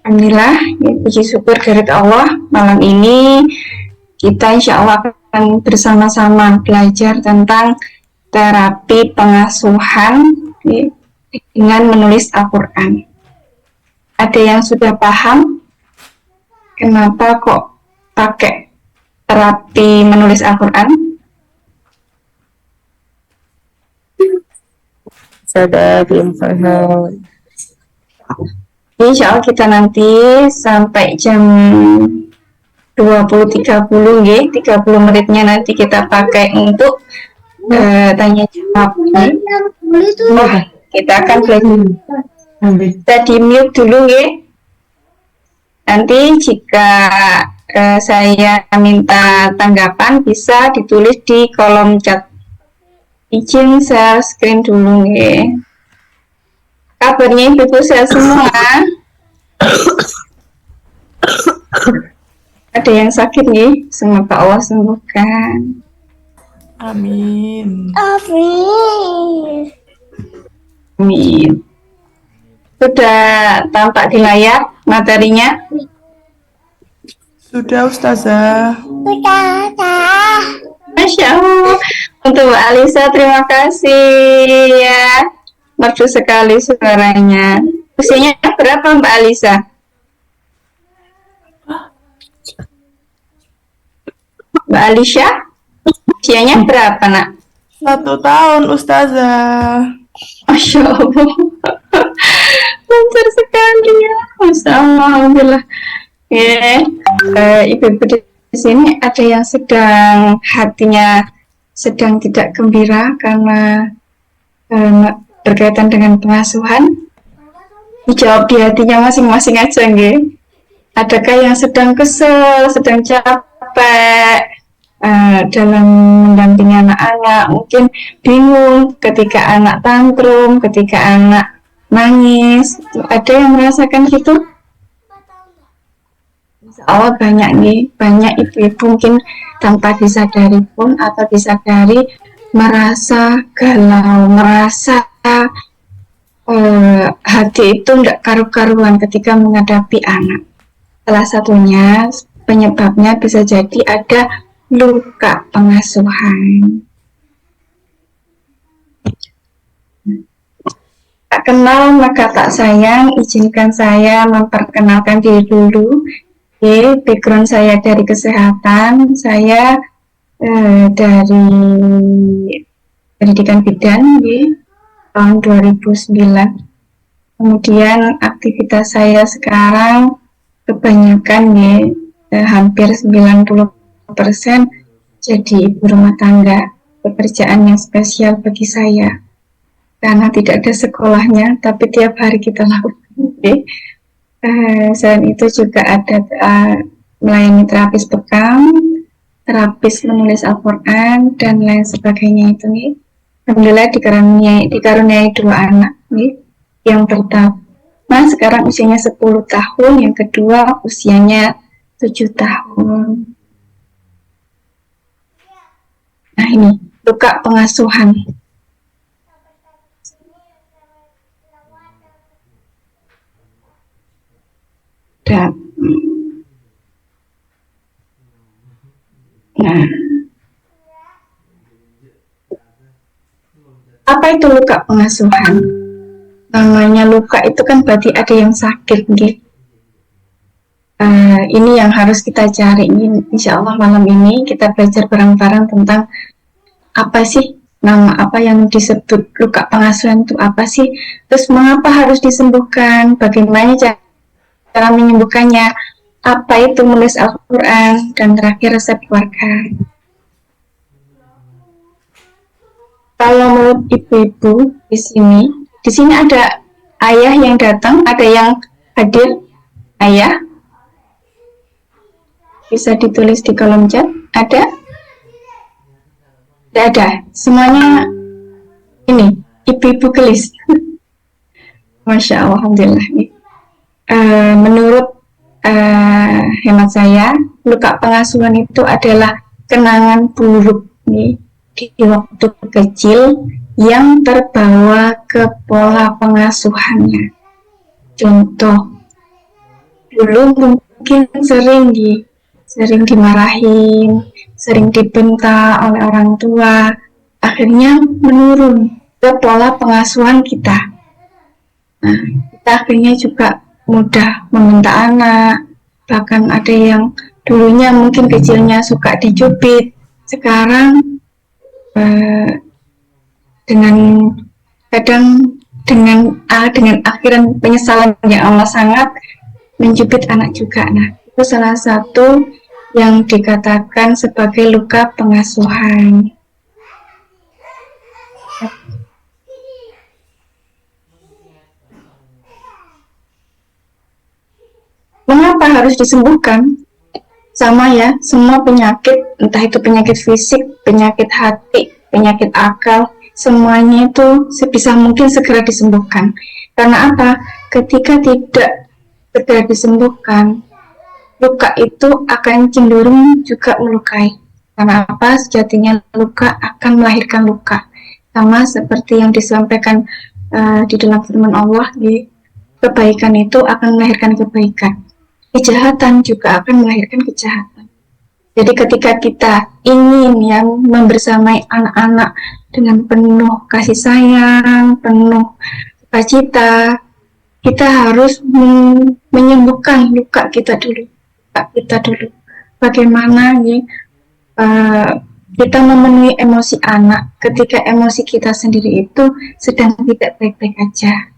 Alhamdulillah, ya, puji syukur dari Allah. Malam ini kita insya Allah akan bersama-sama belajar tentang terapi pengasuhan ya, dengan menulis Al-Quran. Ada yang sudah paham kenapa kok pakai terapi menulis Al-Quran? Saya belum paham. Insya Allah kita nanti sampai jam 20.30 ya, 30 menitnya nanti kita pakai untuk tanya jawab. Oh, kita akan belajar. Kita di mute dulu ya. Nanti jika saya minta tanggapan bisa ditulis di kolom chat. Izin share screen dulu ya. Kabarnya ibu sehat semua. Ada yang sakit nih, semoga Allah sembuhkan. Amin. Amin. Sudah tampak di layar materinya? Sudah Ustazah. Masya Allah. Untuk Mbak Alisa terima kasih ya. Merdu sekali suaranya. Usianya berapa Mbak Alisa? Mbak Alisha? Usianya berapa nak? 1 tahun Ustazah. Masya Allah. Lancar sekali ya. Masya Allah. Alhamdulillah. Ya, ibu-ibu di sini ada yang sedang hatinya sedang tidak gembira karena berkaitan dengan pengasuhan. Dijawab di hatinya masing-masing aja nggih. Adakah yang sedang kesel, sedang capek dalam mendampingi anak-anak, mungkin bingung ketika anak tantrum, ketika anak nangis, ada yang merasakan gitu? Insya banyak nih, banyak ibu-ibu mungkin tanpa disadari pun atau disadari merasa galau, merasa hati itu tidak karu-karuan ketika menghadapi anak. Salah satunya penyebabnya bisa jadi ada luka pengasuhan. Tak kenal maka tak sayang, izinkan saya memperkenalkan diri dulu. Background saya dari kesehatan, saya dari pendidikan bidan tahun 2009. Kemudian aktivitas saya sekarang kebanyakan hampir 90% jadi ibu rumah tangga, pekerjaan yang spesial bagi saya karena tidak ada sekolahnya, tapi tiap hari kita lakukan. Selain itu juga ada melayani terapis bekam, terapis menulis Al-Quran dan lain sebagainya itu nih. Alhamdulillah dikaruniai 2 anak nih. Yang pertama sekarang usianya 10 tahun, yang kedua usianya 7 tahun. Nah ini luka pengasuhan. Nah, apa itu luka pengasuhan? Namanya luka itu kan berarti ada yang sakit, gitu. Ini yang harus kita cari. Insya Allah malam ini kita belajar bareng-bareng tentang apa sih nama apa yang disebut luka pengasuhan itu apa sih? Terus mengapa harus disembuhkan? Bagaimana cara menyembuhkannya? Apa itu menulis Al-Quran? Dan terakhir resep keluarga. Kalau menurut ibu-ibu di sini ada ayah yang datang, ada yang hadir. Ayah, bisa ditulis di kolom chat. Ada? Tidak ada. Semuanya ini ibu-ibu gelis. Masya Allah, alhamdulillah. Menurut hemat saya, luka pengasuhan itu adalah kenangan buruk nih di waktu kecil yang terbawa ke pola pengasuhannya. Contoh, dulu mungkin sering dimarahin, sering dibentak oleh orang tua, akhirnya menurun ke pola pengasuhan kita. Nah, kita akhirnya juga mudah membentak anak, bahkan ada yang dulunya mungkin kecilnya suka dicubit, sekarang dengan kadang dengan akhiran penyesalan yang amat sangat mencubit anak juga. Nah, itu salah satu yang dikatakan sebagai luka pengasuhan. Mengapa harus disembuhkan? Sama ya, semua penyakit, entah itu penyakit fisik, penyakit hati, penyakit akal, semuanya itu sebisa mungkin segera disembuhkan. Karena apa? Ketika tidak segera disembuhkan, luka itu akan cenderung juga melukai. Karena apa? Sejatinya luka akan melahirkan luka. Sama seperti yang disampaikan di dalam firman Allah, kebaikan itu akan melahirkan kebaikan. Kejahatan juga akan melahirkan kejahatan. Jadi ketika kita ingin yang membersamai anak-anak dengan penuh kasih sayang, penuh sukacita, kita harus menyembuhkan luka kita dulu. Bagaimana kita memenuhi emosi anak ketika emosi kita sendiri itu sedang tidak baik-baik aja.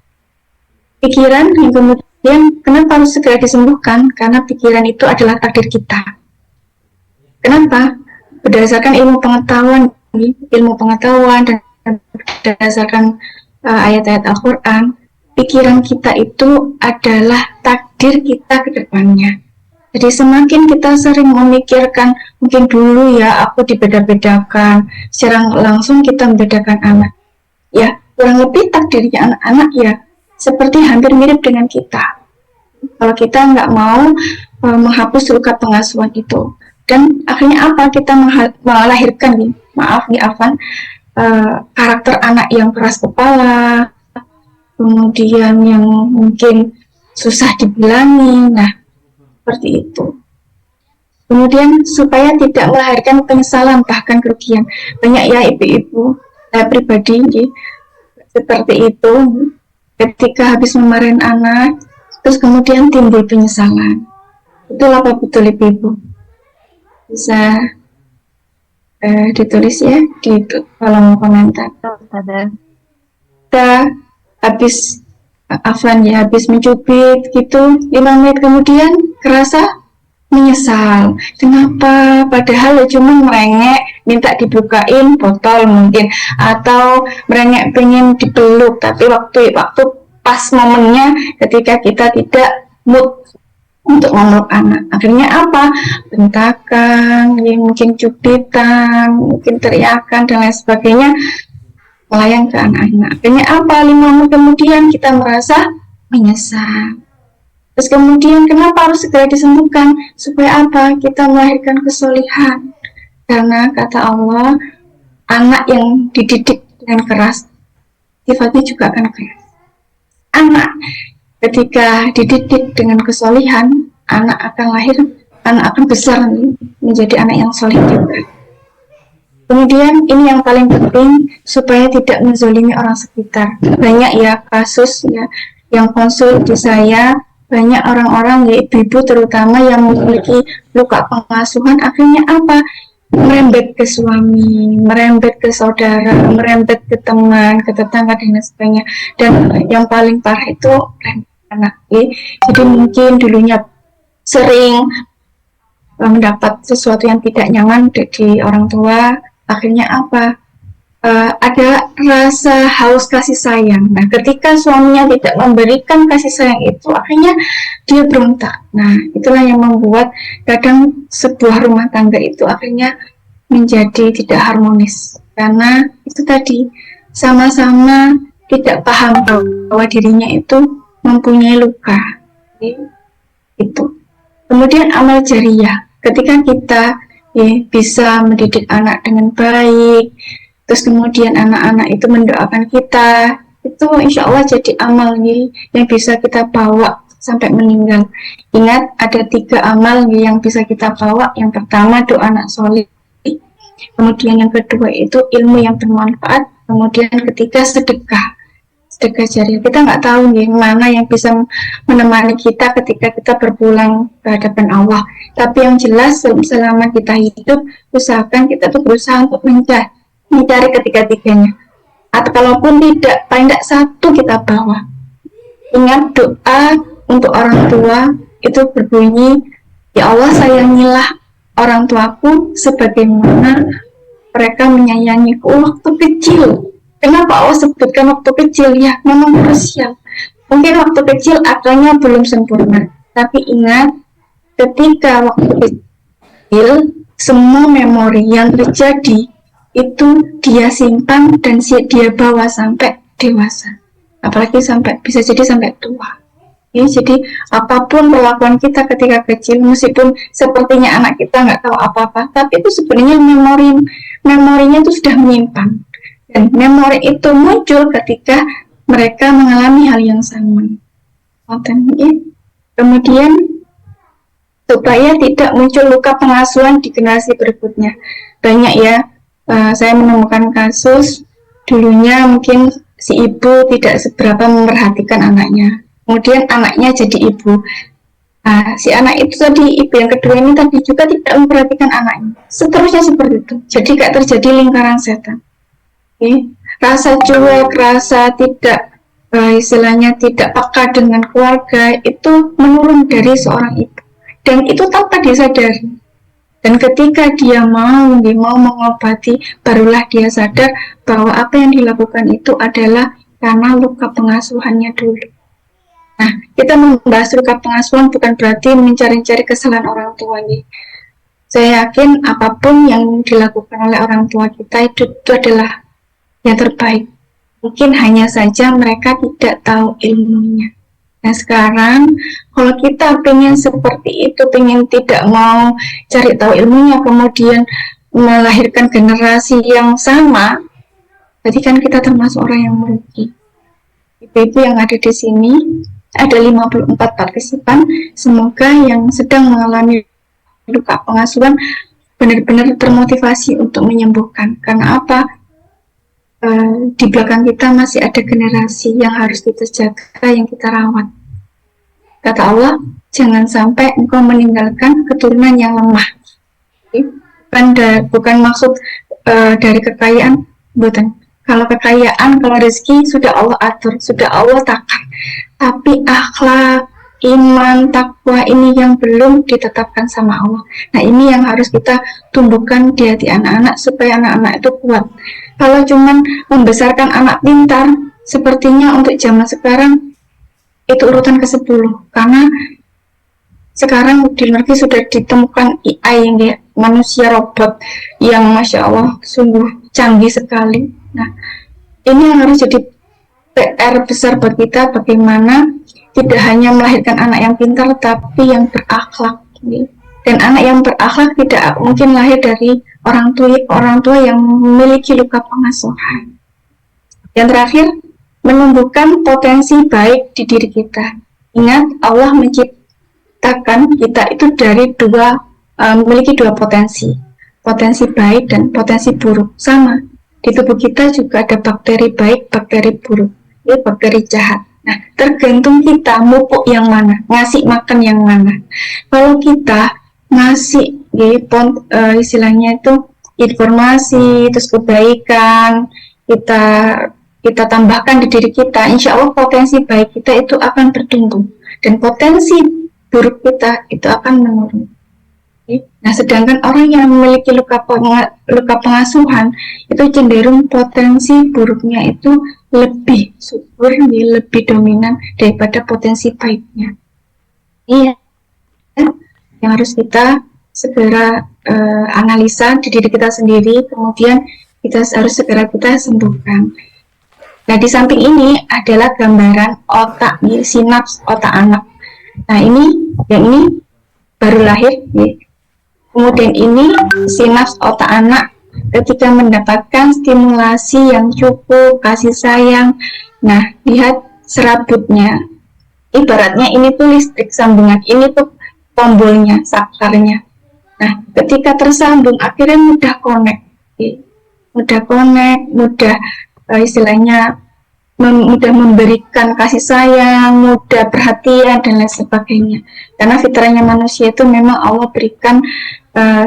Pikiran yang kemudian kenapa harus segera disembuhkan? Karena pikiran itu adalah takdir kita. Kenapa? Berdasarkan ilmu pengetahuan dan berdasarkan ayat-ayat Al-Quran, pikiran kita itu adalah takdir kita ke depannya. Jadi semakin kita sering memikirkan, mungkin dulu ya aku dibeda-bedakan, secara langsung kita membedakan anak. Ya, kurang lebih takdirnya anak-anak ya seperti hampir mirip dengan kita. Kalau kita nggak mau menghapus luka pengasuhan itu. Dan akhirnya apa? Kita melahirkan karakter anak yang keras kepala, kemudian yang mungkin susah dibilangi. Nah, seperti itu. Kemudian supaya tidak melahirkan penyesalan bahkan kerugian. Banyak ya ibu-ibu, saya pribadi seperti itu. Ketika habis memarahin anak, terus kemudian timbul penyesalan. Itulah apa betul ibu-ibu? Bisa ditulis ya di kolom komentar. Kita habis habis mencubit gitu 5 menit kemudian kerasa menyesal. Kenapa? Padahal cuma merengek minta dibukain botol mungkin, atau merengek pengen dipeluk, tapi waktu pas momennya ketika kita tidak mood untuk memeluk anak, akhirnya apa? Bentakan, mungkin cubitan, mungkin teriakan dan lain sebagainya melayang ke anak-anak. Akhirnya apa? 5 menit kemudian kita merasa menyesal. Terus kemudian kenapa harus segera disembuhkan? Supaya apa? Kita melahirkan kesolihan. Karena kata Allah, anak yang dididik dengan keras sifatnya juga akan keras. Anak ketika dididik dengan kesolihan, anak akan besar menjadi anak yang soleh juga. Kemudian ini yang paling penting supaya tidak menzolimi orang sekitar. Banyak ya kasus ya yang konsul di saya, banyak orang-orang ya ibu-ibu terutama yang memiliki luka pengasuhan, akhirnya apa? Merembet ke suami, merembet ke saudara, merembet ke teman, ke tetangga dan sebagainya. Dan yang paling parah itu anak. Jadi mungkin dulunya sering mendapat sesuatu yang tidak nyaman dari orang tua, akhirnya apa? Ada rasa haus kasih sayang. Nah, ketika suaminya tidak memberikan kasih sayang itu, akhirnya dia berontak. Nah, itulah yang membuat kadang sebuah rumah tangga itu akhirnya menjadi tidak harmonis. Karena itu tadi, sama-sama tidak paham bahwa dirinya itu mempunyai luka. Itu. Kemudian amal jariyah. Ketika kita bisa mendidik anak dengan baik, terus kemudian anak-anak itu mendoakan kita, itu insya Allah jadi amal yang bisa kita bawa sampai meninggal. Ingat, ada 3 amal yang bisa kita bawa. Yang pertama doa anak soleh, kemudian yang kedua itu ilmu yang bermanfaat, kemudian ketiga sedekah jariah. Kita nggak tahu nih mana yang bisa menemani kita ketika kita berpulang ke hadapan Allah. Tapi yang jelas selama kita hidup, usahakan kita tuh berusaha untuk mencari ketiga-tiganya. Atau kalaupun tidak, paling tidak satu kita bawa. Ingat, doa untuk orang tua itu berbunyi, ya Allah, sayangilah orang tuaku sebagaimana mereka menyayangiku waktu kecil. Kenapa Allah sebutkan waktu kecil? Ya, memang krusial. Mungkin waktu kecil akalnya belum sempurna, tapi ingat, ketika waktu kecil, semua memori yang terjadi itu dia simpan dan dia bawa sampai dewasa, apalagi bisa jadi sampai tua. Ya, jadi apapun perlakuan kita ketika kecil, meskipun sepertinya anak kita nggak tahu apa-apa, tapi itu sebenarnya memorinya itu sudah menyimpan. Dan memori itu muncul ketika mereka mengalami hal yang sama. Kemudian, supaya tidak muncul luka pengasuhan di generasi berikutnya. Banyak ya, saya menemukan kasus, dulunya mungkin si ibu tidak seberapa memperhatikan anaknya. Kemudian anaknya jadi ibu. Nah, si anak itu tadi, ibu yang kedua ini tadi juga tidak memperhatikan anaknya. Seterusnya seperti itu. Jadi kayak terjadi lingkaran setan. Rasa cuek, rasa tidak istilahnya tidak peka dengan keluarga itu menurun dari seorang ibu, dan itu tanpa disadari. Dan ketika dia mau mengobati, barulah dia sadar bahwa apa yang dilakukan itu adalah karena luka pengasuhannya dulu. Nah, kita membahas luka pengasuhan bukan berarti mencari-cari kesalahan orang tua nih. Saya yakin apapun yang dilakukan oleh orang tua kita itu adalah yang terbaik. Mungkin hanya saja mereka tidak tahu ilmunya. Nah, sekarang kalau kita pengen seperti itu, pengen tidak mau cari tahu ilmunya, kemudian melahirkan generasi yang sama, berarti kan kita termasuk orang yang merugi. Ibu-ibu yang ada di sini, ada 54 partisipan, semoga yang sedang mengalami luka pengasuhan benar-benar termotivasi untuk menyembuhkan. Karena apa? Di belakang kita masih ada generasi yang harus kita jaga, yang kita rawat. Kata Allah, jangan sampai engkau meninggalkan keturunan yang lemah. Bukan maksud dari kekayaan, bukan. Kalau kekayaan, kalau rezeki sudah Allah atur, sudah Allah takar. Tapi akhlak, iman, takwa ini yang belum ditetapkan sama Allah. Nah, ini yang harus kita tumbuhkan di hati anak-anak supaya anak-anak itu kuat. Kalau cuman membesarkan anak pintar, sepertinya untuk zaman sekarang itu urutan ke-10, karena sekarang di luar negeri sudah ditemukan AI yang manusia robot yang Masya Allah sungguh canggih sekali. Nah, ini yang harus jadi PR besar buat kita, bagaimana tidak hanya melahirkan anak yang pintar, tapi yang berakhlak. Dan anak yang berakhlak tidak mungkin lahir dari orang tua yang memiliki luka pengasuhan. Yang terakhir, menumbuhkan potensi baik di diri kita. Ingat, Allah menciptakan kita itu dari memiliki dua potensi baik dan potensi buruk. Sama, di tubuh kita juga ada bakteri baik, bakteri buruk, bakteri jahat. Nah, tergantung kita mupuk yang mana, ngasih makan yang mana. Kalau kita ngasih istilahnya itu informasi, terus kebaikan, kita tambahkan di diri kita, insya Allah potensi baik kita itu akan bertumbuh, dan potensi buruk kita itu akan menurun. Nah, sedangkan orang yang memiliki luka pengasuhan itu cenderung potensi buruknya itu lebih subur, lebih dominan daripada potensi baiknya. Iya, yang harus kita segera analisa di diri kita sendiri, kemudian kita harus segera kita sembuhkan. Nah, di samping ini adalah gambaran otak, sinaps otak anak. Nah, yang ini baru lahir, kemudian ini sinaps otak anak ketika mendapatkan stimulasi yang cukup, kasih sayang. Nah, lihat serabutnya ibaratnya ini tuh listrik sambungan, ini tuh tombolnya, saklarnya. Nah, ketika tersambung akhirnya mudah connect, mudah istilahnya mudah memberikan kasih sayang, mudah perhatian dan lain sebagainya. Karena fitrahnya manusia itu memang Allah berikan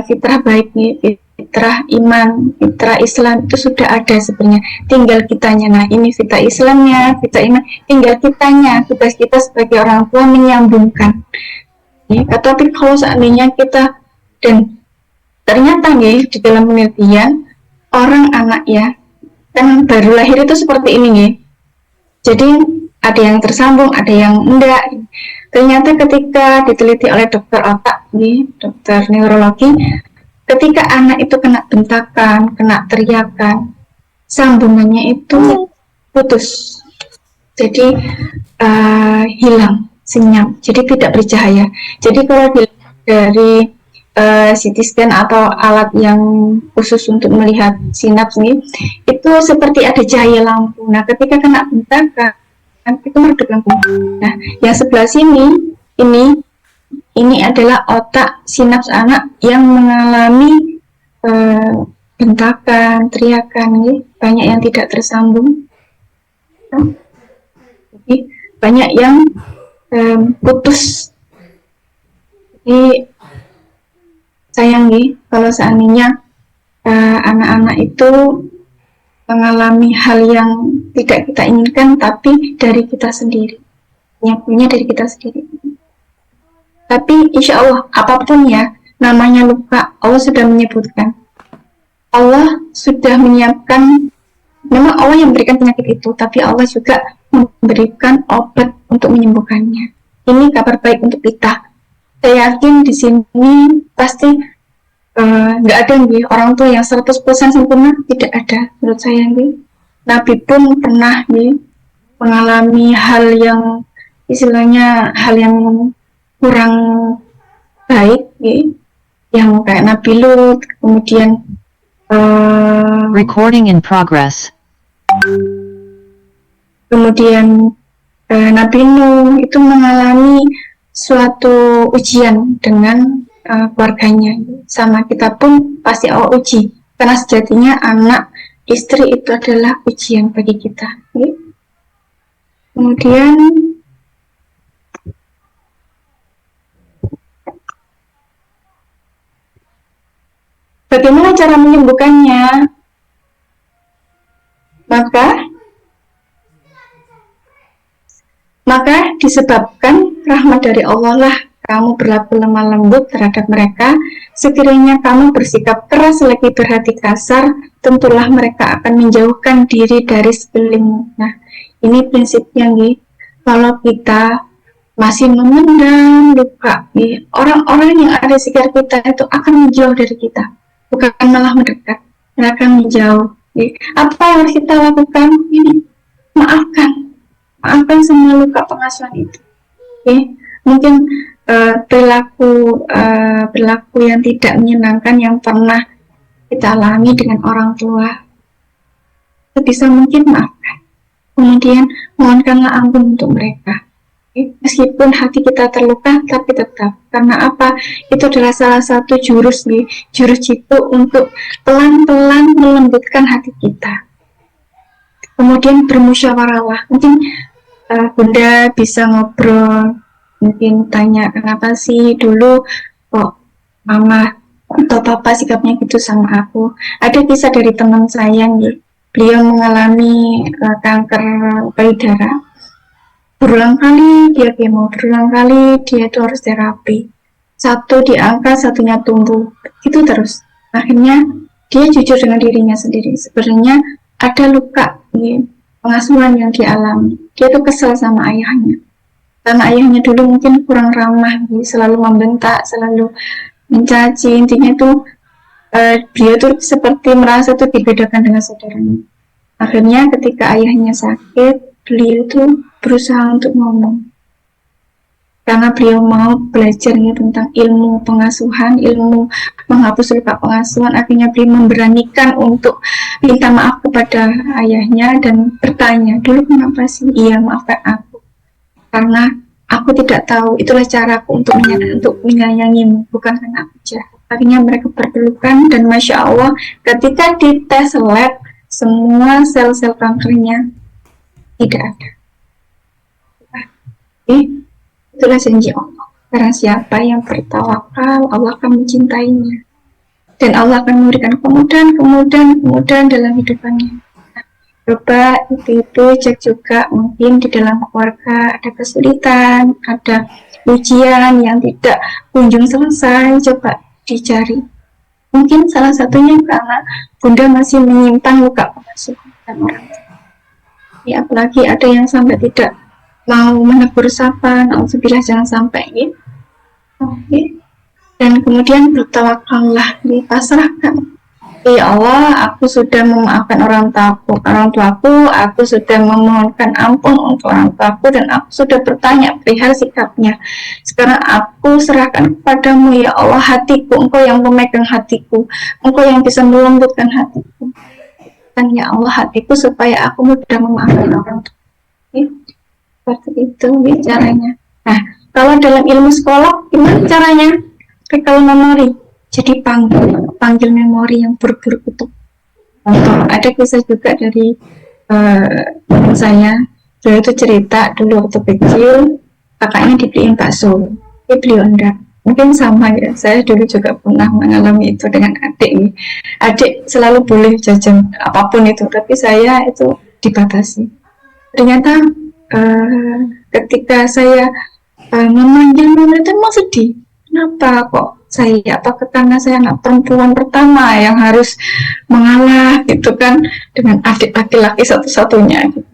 fitrah baik nih, fitrah iman, fitrah Islam itu sudah ada sebenarnya. Tinggal kitanya. Nah, ini fitrah Islamnya, fitrah iman, tinggal kitanya, tugas kita sebagai orang tua menyambungkan. Ya, tapi kalau seandainya kita dan ternyata nih di dalam penelitian orang anak ya kan baru lahir itu seperti ini nih. Jadi ada yang tersambung, ada yang enggak. Ternyata ketika diteliti oleh dokter otak nih, dokter neurologi, ketika anak itu kena bentakan, kena teriakan, sambungannya itu putus. Jadi hilang, senyap. Jadi tidak bercahaya. Jadi kalau dilihat dari CT scan atau alat yang khusus untuk melihat sinaps nih, itu seperti ada cahaya lampu. Nah, ketika kena bentakan, itu meredup lampu. Nah, yang sebelah sini, ini adalah otak sinaps anak yang mengalami bentakan, teriakan, nih, banyak yang tidak tersambung. Jadi banyak yang putus. Jadi sayang nih kalau seandainya anak-anak itu mengalami hal yang tidak kita inginkan tapi dari kita sendiri, punya dari kita sendiri. Tapi insya Allah apapun ya namanya luka, Allah sudah menyebutkan, Allah sudah menyiapkan. Memang Allah yang memberikan penyakit itu, tapi Allah juga memberikan obat untuk menyembuhkannya. Ini kabar baik untuk kita. Saya yakin di sini pasti nggak ada nih orang tua yang 100% sempurna, tidak ada menurut saya nih. Nabi pun pernah nih mengalami hal yang istilahnya hal yang kurang baik nih, yang kayak Nabi Lut, kemudian Recording in progress. kemudian Nabi Nuh itu mengalami suatu ujian dengan keluarganya. Sama kita pun pasti Allah uji, karena sejatinya anak istri itu adalah ujian bagi kita. Kemudian bagaimana cara menyembuhkannya? Maka disebabkan rahmat dari Allah lah kamu berlaku lemah lembut terhadap mereka. Sekiranya kamu bersikap keras lagi berhati kasar, tentulah mereka akan menjauhkan diri dari sekelilingmu. Nah, ini prinsipnya nih. Kalau kita masih memendam luka, orang-orang yang ada di sekitar kita itu akan menjauh dari kita, bukan malah mendekat, mereka akan menjauh. Apa yang harus kita lakukan? Ini maafkan semua luka pengasuhan itu. Mungkin perilaku yang tidak menyenangkan yang pernah kita alami dengan orang tua, sebisa mungkin maafkan. Kemudian mohonkanlah ampun untuk mereka. Meskipun hati kita terluka, tapi tetap. Karena apa? Itu adalah salah satu jurus jitu untuk pelan-pelan melembutkan hati kita. Kemudian bermusyawarahlah. Mungkin Bunda bisa ngobrol, mungkin tanya kenapa sih dulu kok mama atau papa sikapnya gitu sama aku. Ada kisah dari teman saya nih, beliau mengalami kanker payudara. Berulang kali dia kemo, berulang kali dia itu harus terapi. Satu diangkat, satunya tumbuh, itu terus. Akhirnya dia jujur dengan dirinya sendiri. Sebenarnya ada luka pengasuhan yang dialami. Dia tuh kesal sama ayahnya. Karena ayahnya dulu mungkin kurang ramah, selalu membentak, selalu mencaci. Intinya tuh dia tuh seperti merasa tuh dibedakan dengan saudaranya. Akhirnya ketika ayahnya sakit, beliau tuh berusaha untuk ngomong. Karena beliau mau belajar tentang ilmu pengasuhan, ilmu menghapus luka pengasuhan, akhirnya beliau memberanikan untuk minta maaf kepada ayahnya dan bertanya, dulu kenapa sih ia maafkan aku? Karena aku tidak tahu, itulah caraku untuk menyayangimu, bukan karena aku jahat. Akhirnya mereka berpelukan dan Masya Allah ketika dites lab semua sel-sel kankernya tidak ada. Itulah janji Allah. Karena siapa yang bertawakal, Allah akan mencintainya. Dan Allah akan memberikan kemudahan dalam hidupannya. Coba itu cek juga, mungkin di dalam keluarga ada kesulitan, ada ujian yang tidak kunjung selesai, coba dicari. Mungkin salah satunya karena Bunda masih menyimpan luka pemasukan orang tua. Ya, apalagi ada yang sampai tidak mau menegur sapa, nauzubillah, jangan sampai gitu. Oke. Dan kemudian bertawakallah, dipasrahkan. Ya Allah, aku sudah memaafkan orang tuaku, aku sudah memohonkan ampun untuk orang tuaku, dan aku sudah bertanya perihal sikapnya. Sekarang aku serahkan kepadamu, ya Allah, hatiku, engkau yang memegang hatiku, engkau yang bisa melembutkan hatiku. Dan ya Allah, hatiku supaya aku mudah memaafkan orang tua. Seperti itu caranya. Nah, kalau dalam ilmu sekolah, gimana caranya? Recall memori. Jadi panggil memori yang buruk-buruk itu. Contoh, ada kisah juga dari teman saya. Dia itu cerita dulu waktu kecil, kakaknya dibeliin bakso. Dia beli enggak. Mungkin sama ya. Saya dulu juga pernah mengalami itu dengan adik. Adik selalu boleh jajan apapun itu, tapi saya itu dibatasi. Ternyata ketika saya memanggil memori itu emang sedih. Kenapa kok saya, apakah karena saya anak perempuan pertama yang harus mengalah gitu kan dengan adik laki-laki satu-satunya gitu.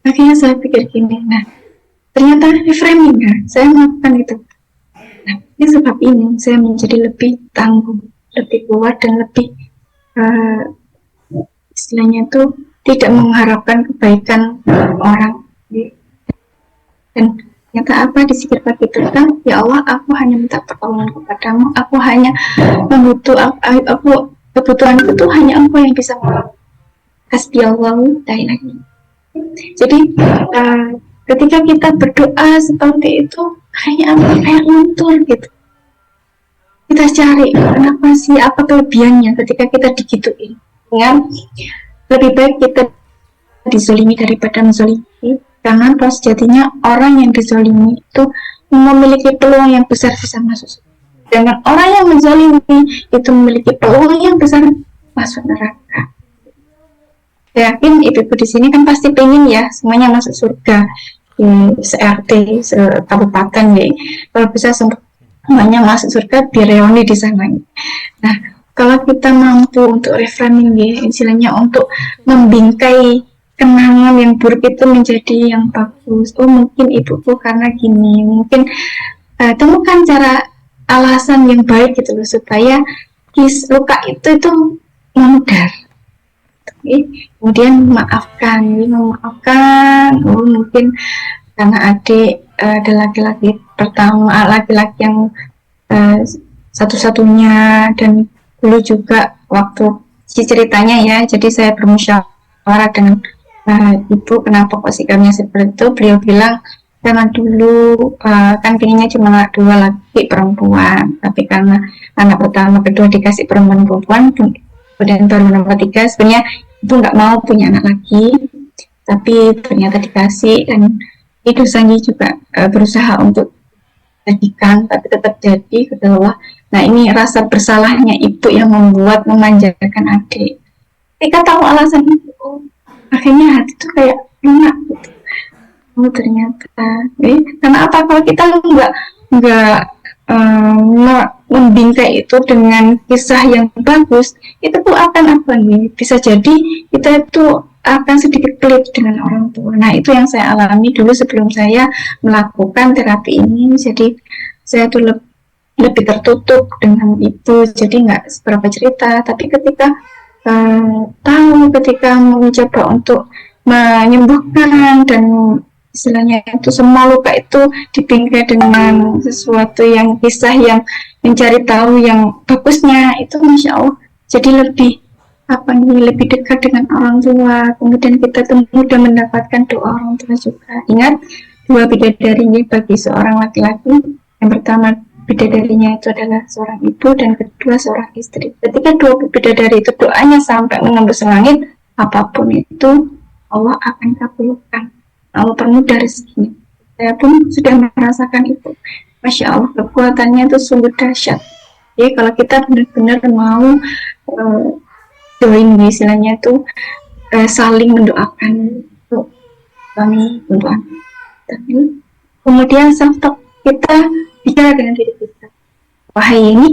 Akhirnya saya pikir gini, nah ternyata reframing ya, saya melakukan itu. Nah, ini sebab ini saya menjadi lebih tangguh, lebih kuat, dan lebih istilahnya itu tidak mengharapkan kebaikan orang. Dan ternyata apa, di zikir pagi petang, ya Allah, aku hanya minta pertolongan kepadamu, aku hanya kebutuhan itu hanya Engkau yang bisa melakukan. Hasbiyallahu la ilaha illallah. Jadi ketika kita berdoa seperti itu, kayak luntur gitu. Kita cari kenapa sih, apa kelebihannya ketika kita digituin. Ya, lebih baik kita dizolimi daripada menzolimi. Karena pada sejatinya orang yang dizolimi itu memiliki peluang yang besar bisa masuk. Dan orang yang menzolimi itu memiliki peluang yang besar masuk neraka. Saya yakin ibu-ibu di sini kan pasti pengen ya semuanya masuk surga, se-RT, se-kabupaten ya. Kalau bisa semuanya masuk surga, biar reuni di sana. Nah, kalau kita mampu untuk reframing ya, istilahnya untuk membingkai kenangan yang buruk itu menjadi yang bagus. Oh, mungkin ibuku karena gini, mungkin temukan cara alasan yang baik gitu loh, supaya luka itu memudar. Kemudian memaafkan. Oh, mungkin karena adik ada laki-laki pertama, laki-laki yang satu-satunya, dan dulu juga waktu ceritanya ya, jadi saya bermusyawarah dengan ibu, kenapa kok sikapnya seperti itu. Beliau bilang karena dulu kan pengennya cuma 2 laki perempuan, tapi karena anak pertama kedua dikasih perempuan, kemudian baru nomor 3 sebenarnya ibu nggak mau punya anak lagi, tapi ternyata dikasih, dan itu Sanji juga berusaha untuk jadikan, tapi tetap jadi ke bawah. Nah, ini rasa bersalahnya ibu yang membuat memanjakan adik. Ketika tahu alasan itu, akhirnya hati tuh kayak enak gitu. Oh, ternyata karena apa, kalau kita nggak membingkai itu dengan kisah yang bagus, itu tuh akan apa nih, bisa jadi kita itu akan sedikit pelit dengan orang tua. Nah, itu yang saya alami dulu sebelum saya melakukan terapi ini. Jadi saya tuh lebih tertutup dengan itu, jadi nggak seberapa cerita. Tapi ketika ketika mencoba untuk menyembuhkan, dan istilahnya itu semua luka itu dibingkai dengan sesuatu yang kisah yang mencari tahu yang bagusnya, itu Masya Allah jadi lebih dekat dengan orang tua. Kemudian kita mudah mendapatkan doa orang tua juga. Ingat, dua bidadari bagi seorang laki-laki. Yang pertama bidadarinya itu adalah seorang ibu, dan kedua seorang istri. Ketika dua bidadari itu doanya sampai menembus langit, apapun itu Allah akan kabulkan. Allah permudah rezekinya. Saya pun sudah merasakan itu. Masya Allah, kekuatannya itu sungguh dahsyat. Jadi kalau kita benar-benar mau join, istilahnya itu saling mendoakan untuk kami, untuk anak. Tapi kemudian self-talk, kita bicara dengan diri kita. Wahai ini,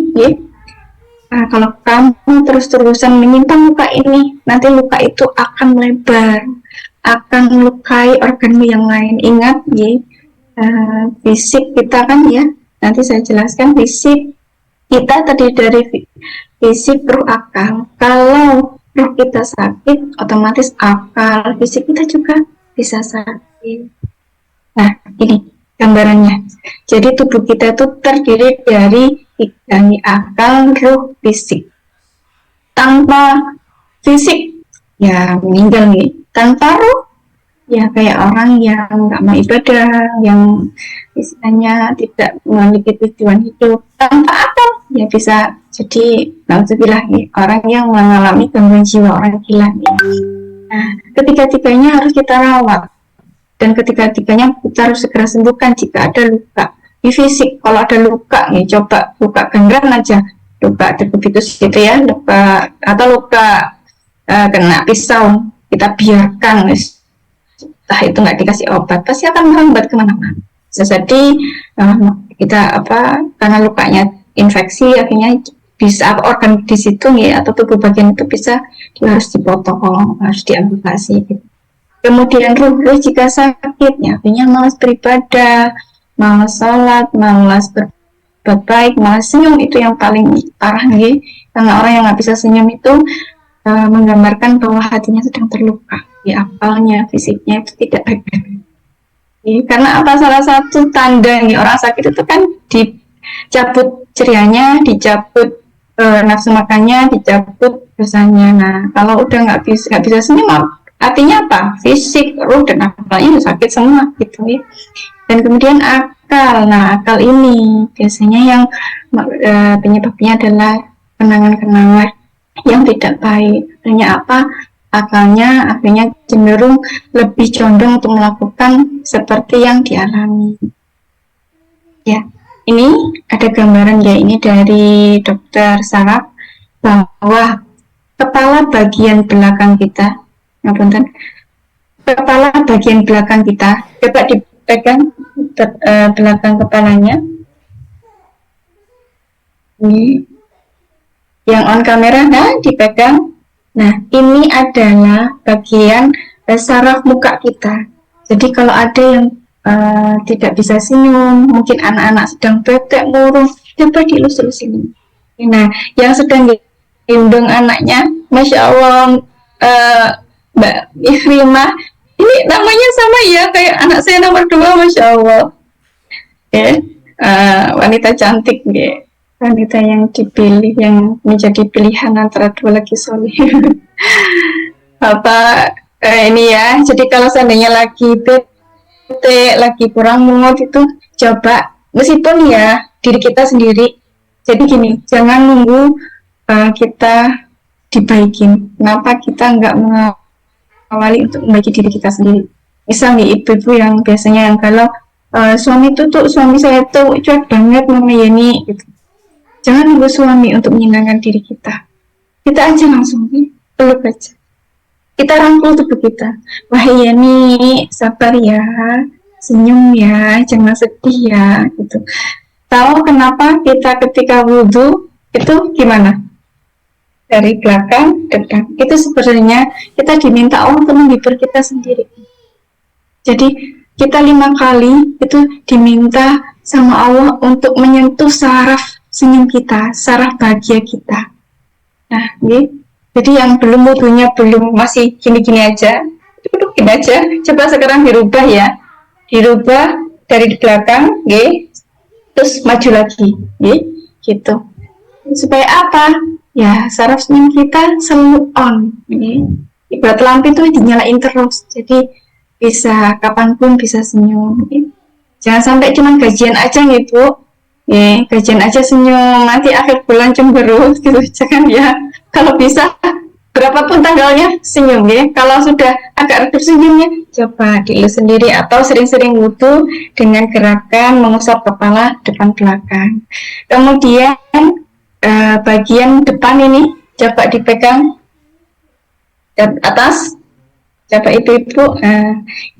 kalau kamu terus-terusan menyimpang luka ini, nanti luka itu akan melebar, akan melukai organmu yang lain. Ingat, fisik kita kan ya, nanti saya jelaskan, fisik kita terdiri dari fisik, ruh, akal. Kalau ruh kita sakit, otomatis akal, fisik kita juga bisa sakit. Nah, ini gambarannya. Jadi tubuh kita itu terdiri dari tiga nih, akal, ruh, fisik. Tanpa fisik, ya meninggal nih. Tanpa ruh, ya kayak orang yang nggak mau ibadah, yang istilahnya tidak memiliki tujuan hidup. Tanpa akal, ya bisa jadi nauzubillah nih, orang yang mengalami gangguan jiwa, orang gila nih. Nah, ketiga-tiganya harus kita rawat, dan ketiga-tiganya kita harus segera sembuhkan jika ada luka di fisik. Kalau ada luka nih, coba luka gangren aja, luka dekubitus gitu ya, luka atau luka kena pisau, kita biarkan, entah itu nggak dikasih obat, pasti akan merambat kemana-mana. Bisa jadi kita karena lukanya infeksi, akhirnya bisa organ di situ ya, atau tubuh bagian itu bisa harus dipotong, harus diamputasi gitu. Kemudian ruh jika sakit, ya artinya malas beribadah, malas sholat, malas berbuat baik, malas senyum, itu yang paling parah nih. Karena orang yang nggak bisa senyum itu menggambarkan bahwa hatinya sedang terluka, ya akalnya, fisiknya itu tidak baik-baik. Karena apa? Salah satu tanda nih orang sakit itu kan dicabut cerianya, dicabut nafsu makannya, dicabut dosanya. Nah, kalau udah nggak bisa senyum, artinya apa? Fisik, ruh, dan akalnya sakit semua gitu ya. Dan kemudian akal. Nah, akal ini biasanya yang penyebabnya adalah kenangan-kenangan yang tidak baik. Artinya apa? Akalnya akhirnya cenderung lebih condong untuk melakukan seperti yang dialami. Ya, ini ada gambaran ya, ini dari Dokter Saraf, bahwa kepala bagian belakang kita, kepala bagian belakang kita, coba dipegang belakang kepalanya. Ini yang on kamera, nah dipegang. Nah, ini adalah bagian saraf muka kita. Jadi kalau ada yang tidak bisa senyum, mungkin anak-anak sedang bete, murung, coba dielus-elus ini. Nah, yang sedang gendong anaknya, Masya Allah, Mbak Ikrimah, ini namanya sama ya kayak anak saya nomor 2, Masya Allah. Wanita cantik ya. Wanita yang dipilih, yang menjadi pilihan antara dua laki soleh. Ini ya, jadi kalau seandainya lagi bete, lagi kurang mood itu, coba, meskipun ya diri kita sendiri, jadi gini, jangan nunggu kita dibaikin. Kenapa kita nggak mengawali untuk membaiki diri kita sendiri? Misalnya ibu-ibu yang biasanya yang kalau suami saya tuh cuek banget, Mama Yeni gitu. Jangan nunggu suami untuk menyenangkan diri kita. Kita aja langsung peluk aja. Kita rangkul tubuh kita. Wahai Yeni, sabar ya, senyum ya, jangan sedih ya, gitu. Tahu kenapa kita ketika wudhu itu gimana? Dari belakang, depan. Itu sebenarnya kita diminta Allah untuk menghibur kita sendiri. Jadi kita 5 kali itu diminta sama Allah untuk menyentuh saraf senyum kita, saraf bahagia kita. Nah, jadi yang belum wudhunya masih gini-gini aja, duduk gini aja. Coba sekarang dirubah ya, dirubah dari belakang, terus maju lagi, gitu. Supaya apa? Ya, saraf senyum kita selalu on. Ibarat lampu itu dinyalain terus, jadi bisa kapanpun bisa senyum. Jangan sampai cuma gajian aja gitu. Ya, gajian aja senyum, nanti akhir bulan cemberut gitu. Jangan ya. Kalau bisa berapapun tanggalnya senyum ya. Kalau sudah agak redup senyumnya, coba dielus sendiri atau sering-sering wudhu dengan gerakan mengusap kepala depan belakang. Kemudian bagian depan ini coba dipegang atas. Coba ibu-ibu,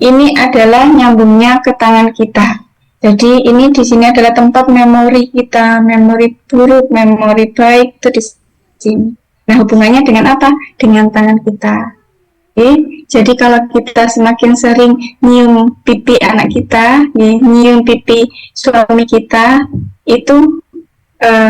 ini adalah nyambungnya ke tangan kita. Jadi ini di sini adalah tempat memori kita, memori buruk, memori baik itu di sini. Nah, hubungannya dengan apa? Dengan tangan kita. Oke, jadi kalau kita semakin sering nyium pipi anak kita, nyium pipi suami kita, itu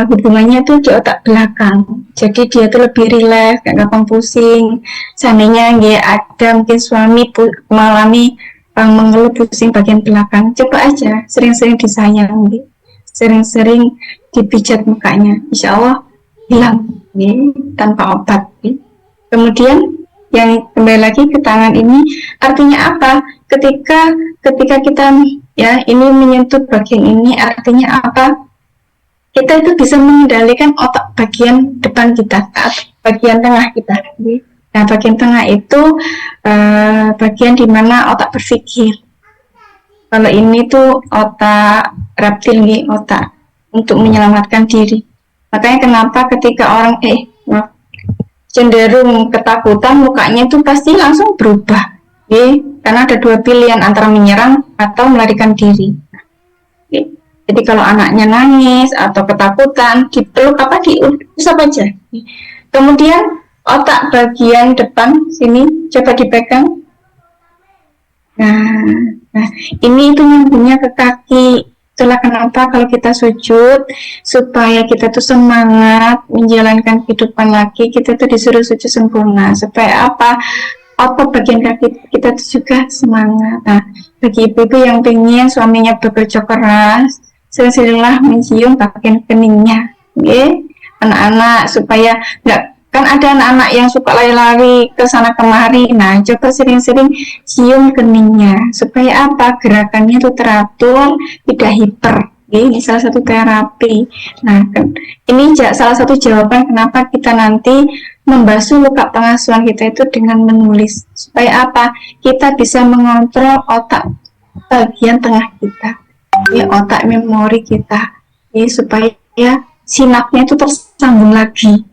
hubungannya tuh di otak belakang. Jadi dia tuh lebih rileks, gak gampang pusing. Seandainya ada mungkin suami mengalami mengeluh pusing bagian belakang, coba aja sering-sering disayang, sering-sering dipijat mukanya, insya Allah hilang tanpa obat. Kemudian yang kembali lagi ke tangan ini artinya apa? Ketika kita ya ini menyentuh bagian ini artinya apa? Kita itu bisa mengendalikan otak bagian depan kita, bagian tengah kita. Nah, bagian tengah itu bagian di mana otak berpikir. Kalau ini tuh otak reptil, otak untuk menyelamatkan diri. Makanya kenapa ketika orang cenderung ketakutan, mukanya itu pasti langsung berubah. Karena ada dua pilihan, antara menyerang atau melarikan diri. Jadi kalau anaknya nangis atau ketakutan, dipeluk diusap aja. Kemudian otak bagian depan sini coba dipegang. Nah, ini itu nyambungnya ke kaki. Itulah kenapa kalau kita sujud, supaya kita tuh semangat menjalankan kehidupan lagi, kita tuh disuruh sujud sempurna. Supaya apa? Otot bagian kaki kita tuh juga semangat. Nah, bagi ibu-ibu yang pengen suaminya bekerja keras, sering-seringlah mencium bagian keningnya, anak-anak supaya nggak, kan ada anak-anak yang suka lari-lari ke sana kemari. Nah, coba sering-sering cium keningnya supaya apa? Gerakannya itu teratur, tidak hiper. Ini salah satu terapi. Nah, ini salah satu jawaban kenapa kita nanti membasuh luka pengasuhan kita itu dengan menulis. Supaya apa? Kita bisa mengontrol otak bagian tengah kita. Otak memori kita, supaya sinapnya itu tersambung lagi,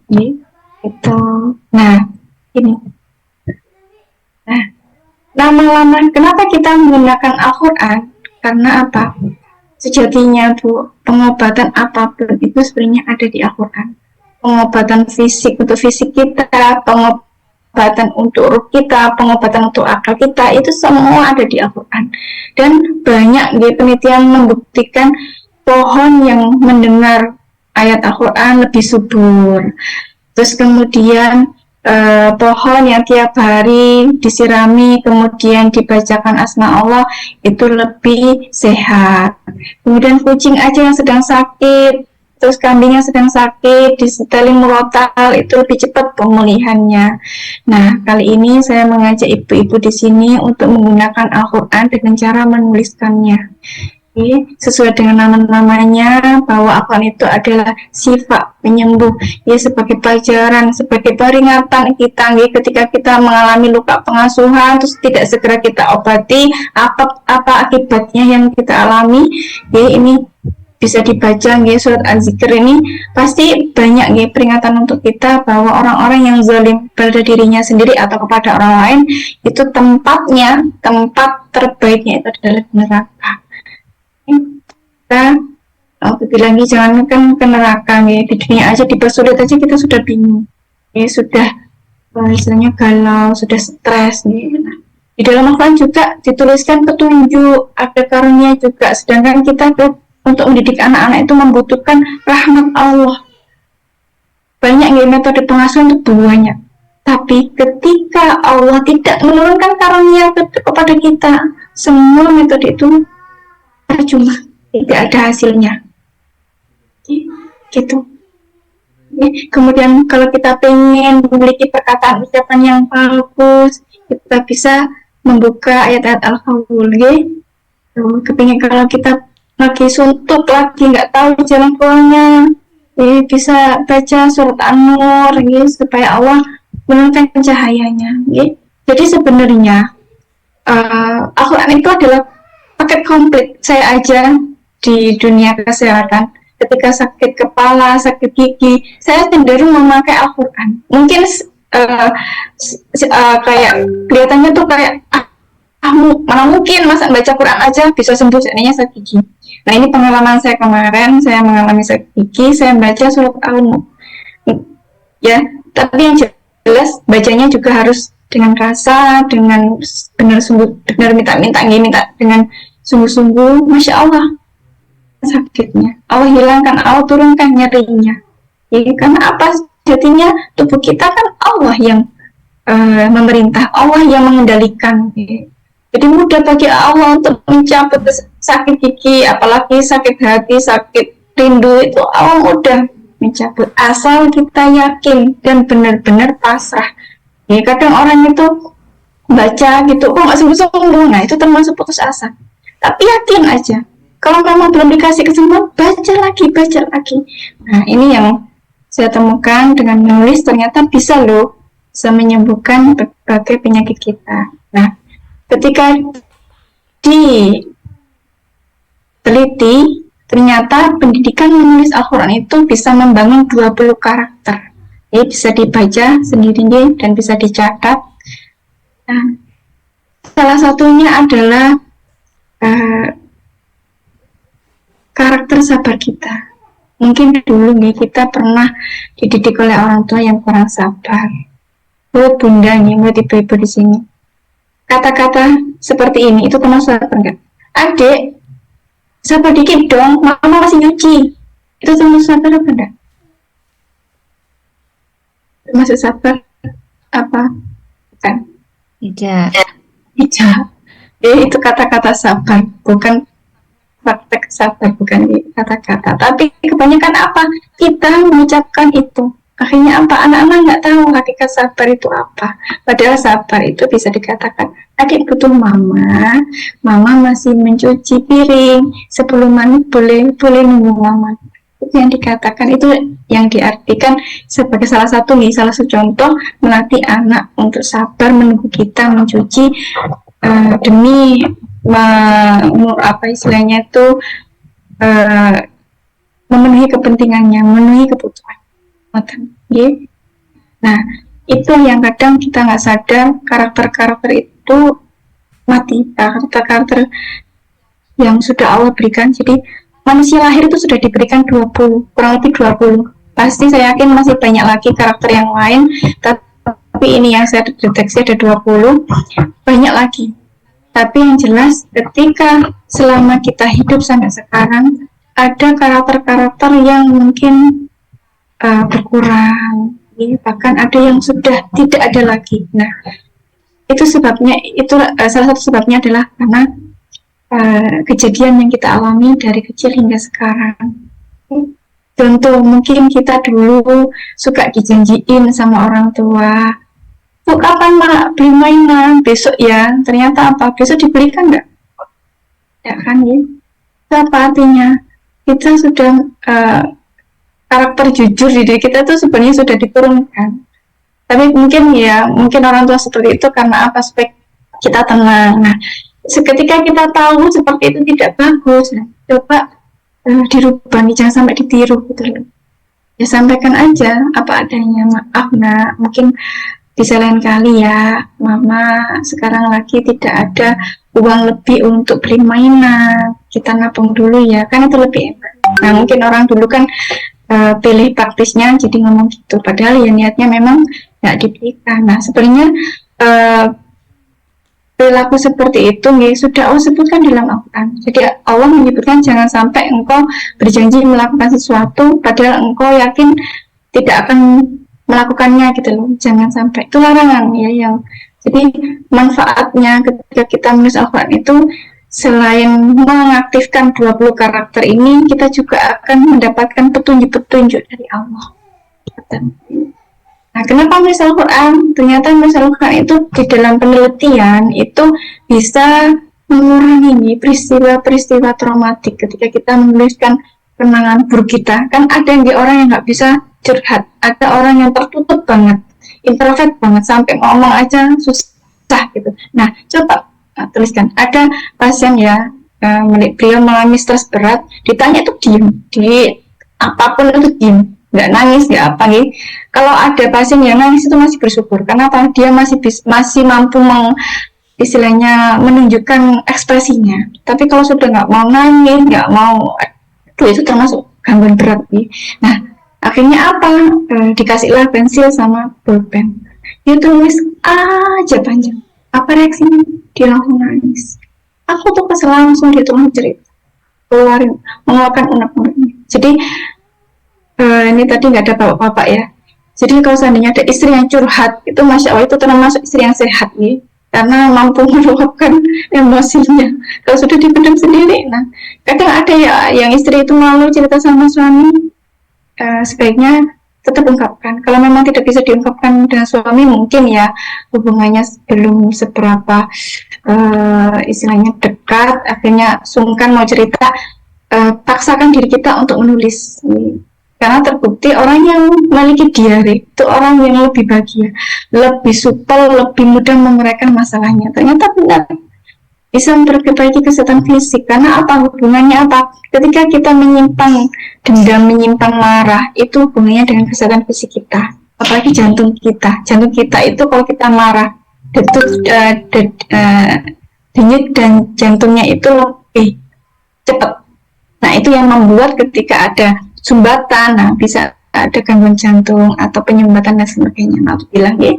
itu. Nah, ini. Nah, lama-lama kenapa kita menggunakan Al-Quran? Karena apa? Sejatinya Bu, pengobatan apapun itu sebenarnya ada di Al-Quran. Pengobatan fisik untuk fisik kita, pengobatan untuk ruh kita, pengobatan untuk akal kita, itu semua ada di Al-Quran. Dan banyak penelitian membuktikan pohon yang mendengar ayat Al-Quran lebih subur. Terus kemudian pohon yang tiap hari disirami kemudian dibacakan asma Allah itu lebih sehat. Kemudian kucing aja yang sedang sakit, terus kambing yang sedang sakit disetelin murotal itu lebih cepat pemulihannya. Nah, kali ini saya mengajak ibu-ibu di sini untuk menggunakan Al-Quran dengan cara menuliskannya. Sesuai dengan namanya bahwa Al-Quran itu adalah sifat penyembuh, sebagai pelajaran, sebagai peringatan kita ketika kita mengalami luka pengasuhan terus tidak segera kita obati, apa akibatnya yang kita alami. Ini bisa dibaca surat Az-Zikr ini pasti banyak peringatan untuk kita bahwa orang-orang yang zalim pada dirinya sendiri atau kepada orang lain itu tempat terbaiknya itu adalah neraka. Kita bilang jangan kan ke neraka di dunia aja dipersulit aja kita sudah bingung, sudah misalnya galau, sudah stres. Nah, di dalam Al-Quran juga dituliskan petunjuk, ada karunia juga, sedangkan kita untuk mendidik anak-anak itu membutuhkan rahmat Allah. Banyak metode pengasuhan itu banyak, tapi ketika Allah tidak menurunkan karunia kepada kita, semua metode itu percuma, tidak ada hasilnya. Gitu. Kemudian kalau kita pengen memiliki perkataan ucapan yang bagus, kita bisa membuka ayat-ayat Al-Qaul. Kepingin kalau kita lagi suntuk, lagi nggak tahu jalan keluarnya, bisa baca surat An-Nur, supaya Allah menurunkan cahayanya. Jadi sebenarnya Al-Quran itu adalah paket komplit. Saya aja di dunia kesehatan, ketika sakit kepala, sakit gigi, saya cenderung memakai Al-Quran. Mungkin kayak kelihatannya tuh kayak mana mungkin masa baca Quran aja bisa sembuh seandainya sakit gigi. Nah, ini pengalaman saya kemarin, saya mengalami sakit gigi, saya baca surat Al-Mulk. Ya, tapi yang jelas bacanya juga harus dengan rasa, dengan benar minta dengan sungguh-sungguh. Masya Allah, sakitnya Allah hilangkan, Allah turunkan nyerinya. Karena apa? Jadinya tubuh kita kan Allah yang memerintah, Allah yang mengendalikan. Jadi mudah bagi Allah untuk mencabut sakit gigi, apalagi sakit hati, sakit rindu, itu Allah mudah mencabut asal kita yakin dan benar-benar pasrah. Kadang orang itu baca gitu, kok nggak sembuh-sembuh, nah itu termasuk putus asa. Tapi yakin aja, kalau memang belum dikasih kesembuhan, baca lagi. Nah, ini yang saya temukan dengan menulis, ternyata bisa menyembuhkan berbagai penyakit kita. Nah, ketika diteliti, ternyata pendidikan menulis Al-Quran itu bisa membangun 20 karakter. Bisa dibaca sendiri dan bisa dicatat. Nah, salah satunya adalah karakter sabar kita. Mungkin dulu kita pernah dididik oleh orang tua yang kurang sabar. Buat bunda buat ibu-ibu di sini, kata-kata seperti ini itu termasuk sabar enggak? Adik, sabar dikit dong, mama masih nyuci. Itu termasuk sabar apa enggak? Termasuk sabar apa? Bukan. Tidak. Itu kata-kata sabar, bukan praktek sabar, bukan kata-kata. Tapi kebanyakan apa? Kita mengucapkan itu. Akhirnya apa? Anak-anak nggak tahu hakikat sabar itu apa. Padahal sabar itu bisa dikatakan, adik butuh mama masih mencuci piring, 10 menit boleh nunggu mama. Itu yang dikatakan, itu yang diartikan sebagai salah satu contoh melatih anak untuk sabar menunggu kita mencuci demi istilahnya itu memenuhi kepentingannya, memenuhi kebutuhan. Nah, itu yang kadang kita nggak sadar, karakter-karakter itu mati, karakter-karakter yang sudah Allah berikan. Jadi manusia lahir itu sudah diberikan 20, kurang lebih 20. Pasti saya yakin masih banyak lagi karakter yang lain, tapi ini yang saya deteksi ada 20, banyak lagi. Tapi yang jelas ketika selama kita hidup sampai sekarang, ada karakter-karakter yang mungkin berkurang, bahkan ada yang sudah tidak ada lagi. Nah, itu sebabnya, salah satu sebabnya adalah karena kejadian yang kita alami dari kecil hingga sekarang. Contoh, mungkin kita dulu suka dijanjiin sama orang tua, "Bu, kapan mak beli mainan?" Besok ya, ternyata apa? Besok dibelikan nggak? Ya kan, itu apa artinya? Kita sudah karakter jujur di diri kita itu sebenarnya sudah diturunkan. Tapi mungkin orang tua seperti itu karena apa? Supaya kita tenang. Nah, seketika kita tahu seperti itu tidak bagus, coba dirubah, jangan sampai ditiru gitu loh. Ya sampaikan aja apa adanya, "Maaf nak, mungkin bisa lain kali ya, mama sekarang lagi tidak ada uang lebih untuk beli mainan, kita nabung dulu ya," kan itu lebih enak. Nah, mungkin orang dulu kan pilih praktisnya jadi ngomong gitu, padahal ya niatnya memang nggak diberikan. Nah, sebenarnya perilaku seperti itu sudah Allah sebutkan dalam Al-Quran. Jadi Allah menyebutkan jangan sampai engkau berjanji melakukan sesuatu padahal engkau yakin tidak akan melakukannya gitu loh. Jangan sampai, itu larangan yang jadi manfaatnya ketika kita menulis Al-Quran itu selain mengaktifkan 20 karakter ini, kita juga akan mendapatkan petunjuk-petunjuk dari Allah. Nah, kenapa menulis Al-Quran? Ternyata menulis Al-Quran itu di dalam penelitian itu bisa mengurangi peristiwa-peristiwa traumatik ketika kita menuliskan kenangan buruk kita. Kan ada yang orang yang nggak bisa curhat, ada orang yang tertutup banget, introvert banget, sampai ngomong aja susah gitu. Nah, coba tuliskan. Ada pasien ya, beliau mengalami stres berat, ditanya itu diem, di apapun itu diem, nggak nangis, nggak apa nih. Kalau ada pasien yang nangis itu masih bersyukur, karena apa? Dia masih mampu istilahnya menunjukkan ekspresinya. Tapi kalau sudah nggak mau nangis, nggak mau, itu termasuk gangguan berat nih. Nah, akhirnya apa? Dikasihlah pensil sama pulpen. Dia tulis aja panjang. Apa reaksinya? Dia langsung nangis. Aku tuh kesel, langsung dia tulis cerita, keluarin, mengeluarkan unek-uneknya. Jadi ini tadi nggak ada bapak-bapak ya. Jadi kalau seandainya ada istri yang curhat, itu Masya Allah itu termasuk istri yang sehat nih, karena mampu meluapkan emosinya. Kalau sudah dipendam sendiri, nah kadang ada ya yang istri itu malu cerita sama suami, sebaiknya tetap ungkapkan. Kalau memang tidak bisa diungkapkan dengan suami, mungkin ya hubungannya belum seberapa istilahnya dekat, akhirnya sungkan mau cerita, paksakan diri kita untuk menulis. Karena terbukti orang yang memiliki diare itu orang yang lebih bahagia, lebih supel, lebih mudah menguraikan masalahnya. Ternyata benar, bisa memperbaiki kesehatan fisik. Karena apa? Hubungannya apa? Ketika kita menyimpan dendam, menyimpan marah, itu hubungannya dengan kesehatan fisik kita. Apalagi jantung kita. Jantung kita itu kalau kita marah, denyut dan jantungnya itu lebih cepat. Nah, itu yang membuat ketika ada sumbatan, nah bisa ada gangguan jantung atau penyumbatan dan sebagainya. Nah, bilang ya,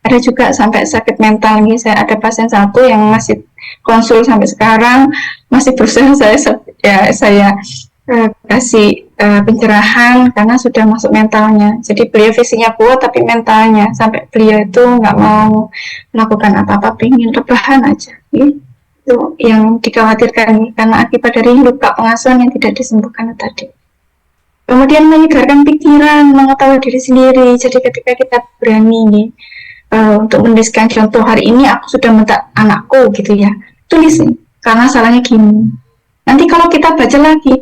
ada juga sampai sakit mental nih. Saya ada pasien satu yang masih konsul sampai sekarang, masih berusaha saya kasih pencerahan karena sudah masuk mentalnya. Jadi beliau fisiknya kuat tapi mentalnya sampai beliau itu nggak mau melakukan apa-apa, pengen rebahan aja. Itu yang dikhawatirkan karena akibat dari luka pengasuhan yang tidak disembuhkan tadi. Kemudian menyegarkan pikiran, mengetahui diri sendiri. Jadi ketika kita berani nih untuk menuliskan contoh, hari ini aku sudah minta anakku gitu ya, tulis nih, karena salahnya gini. Nanti kalau kita baca lagi,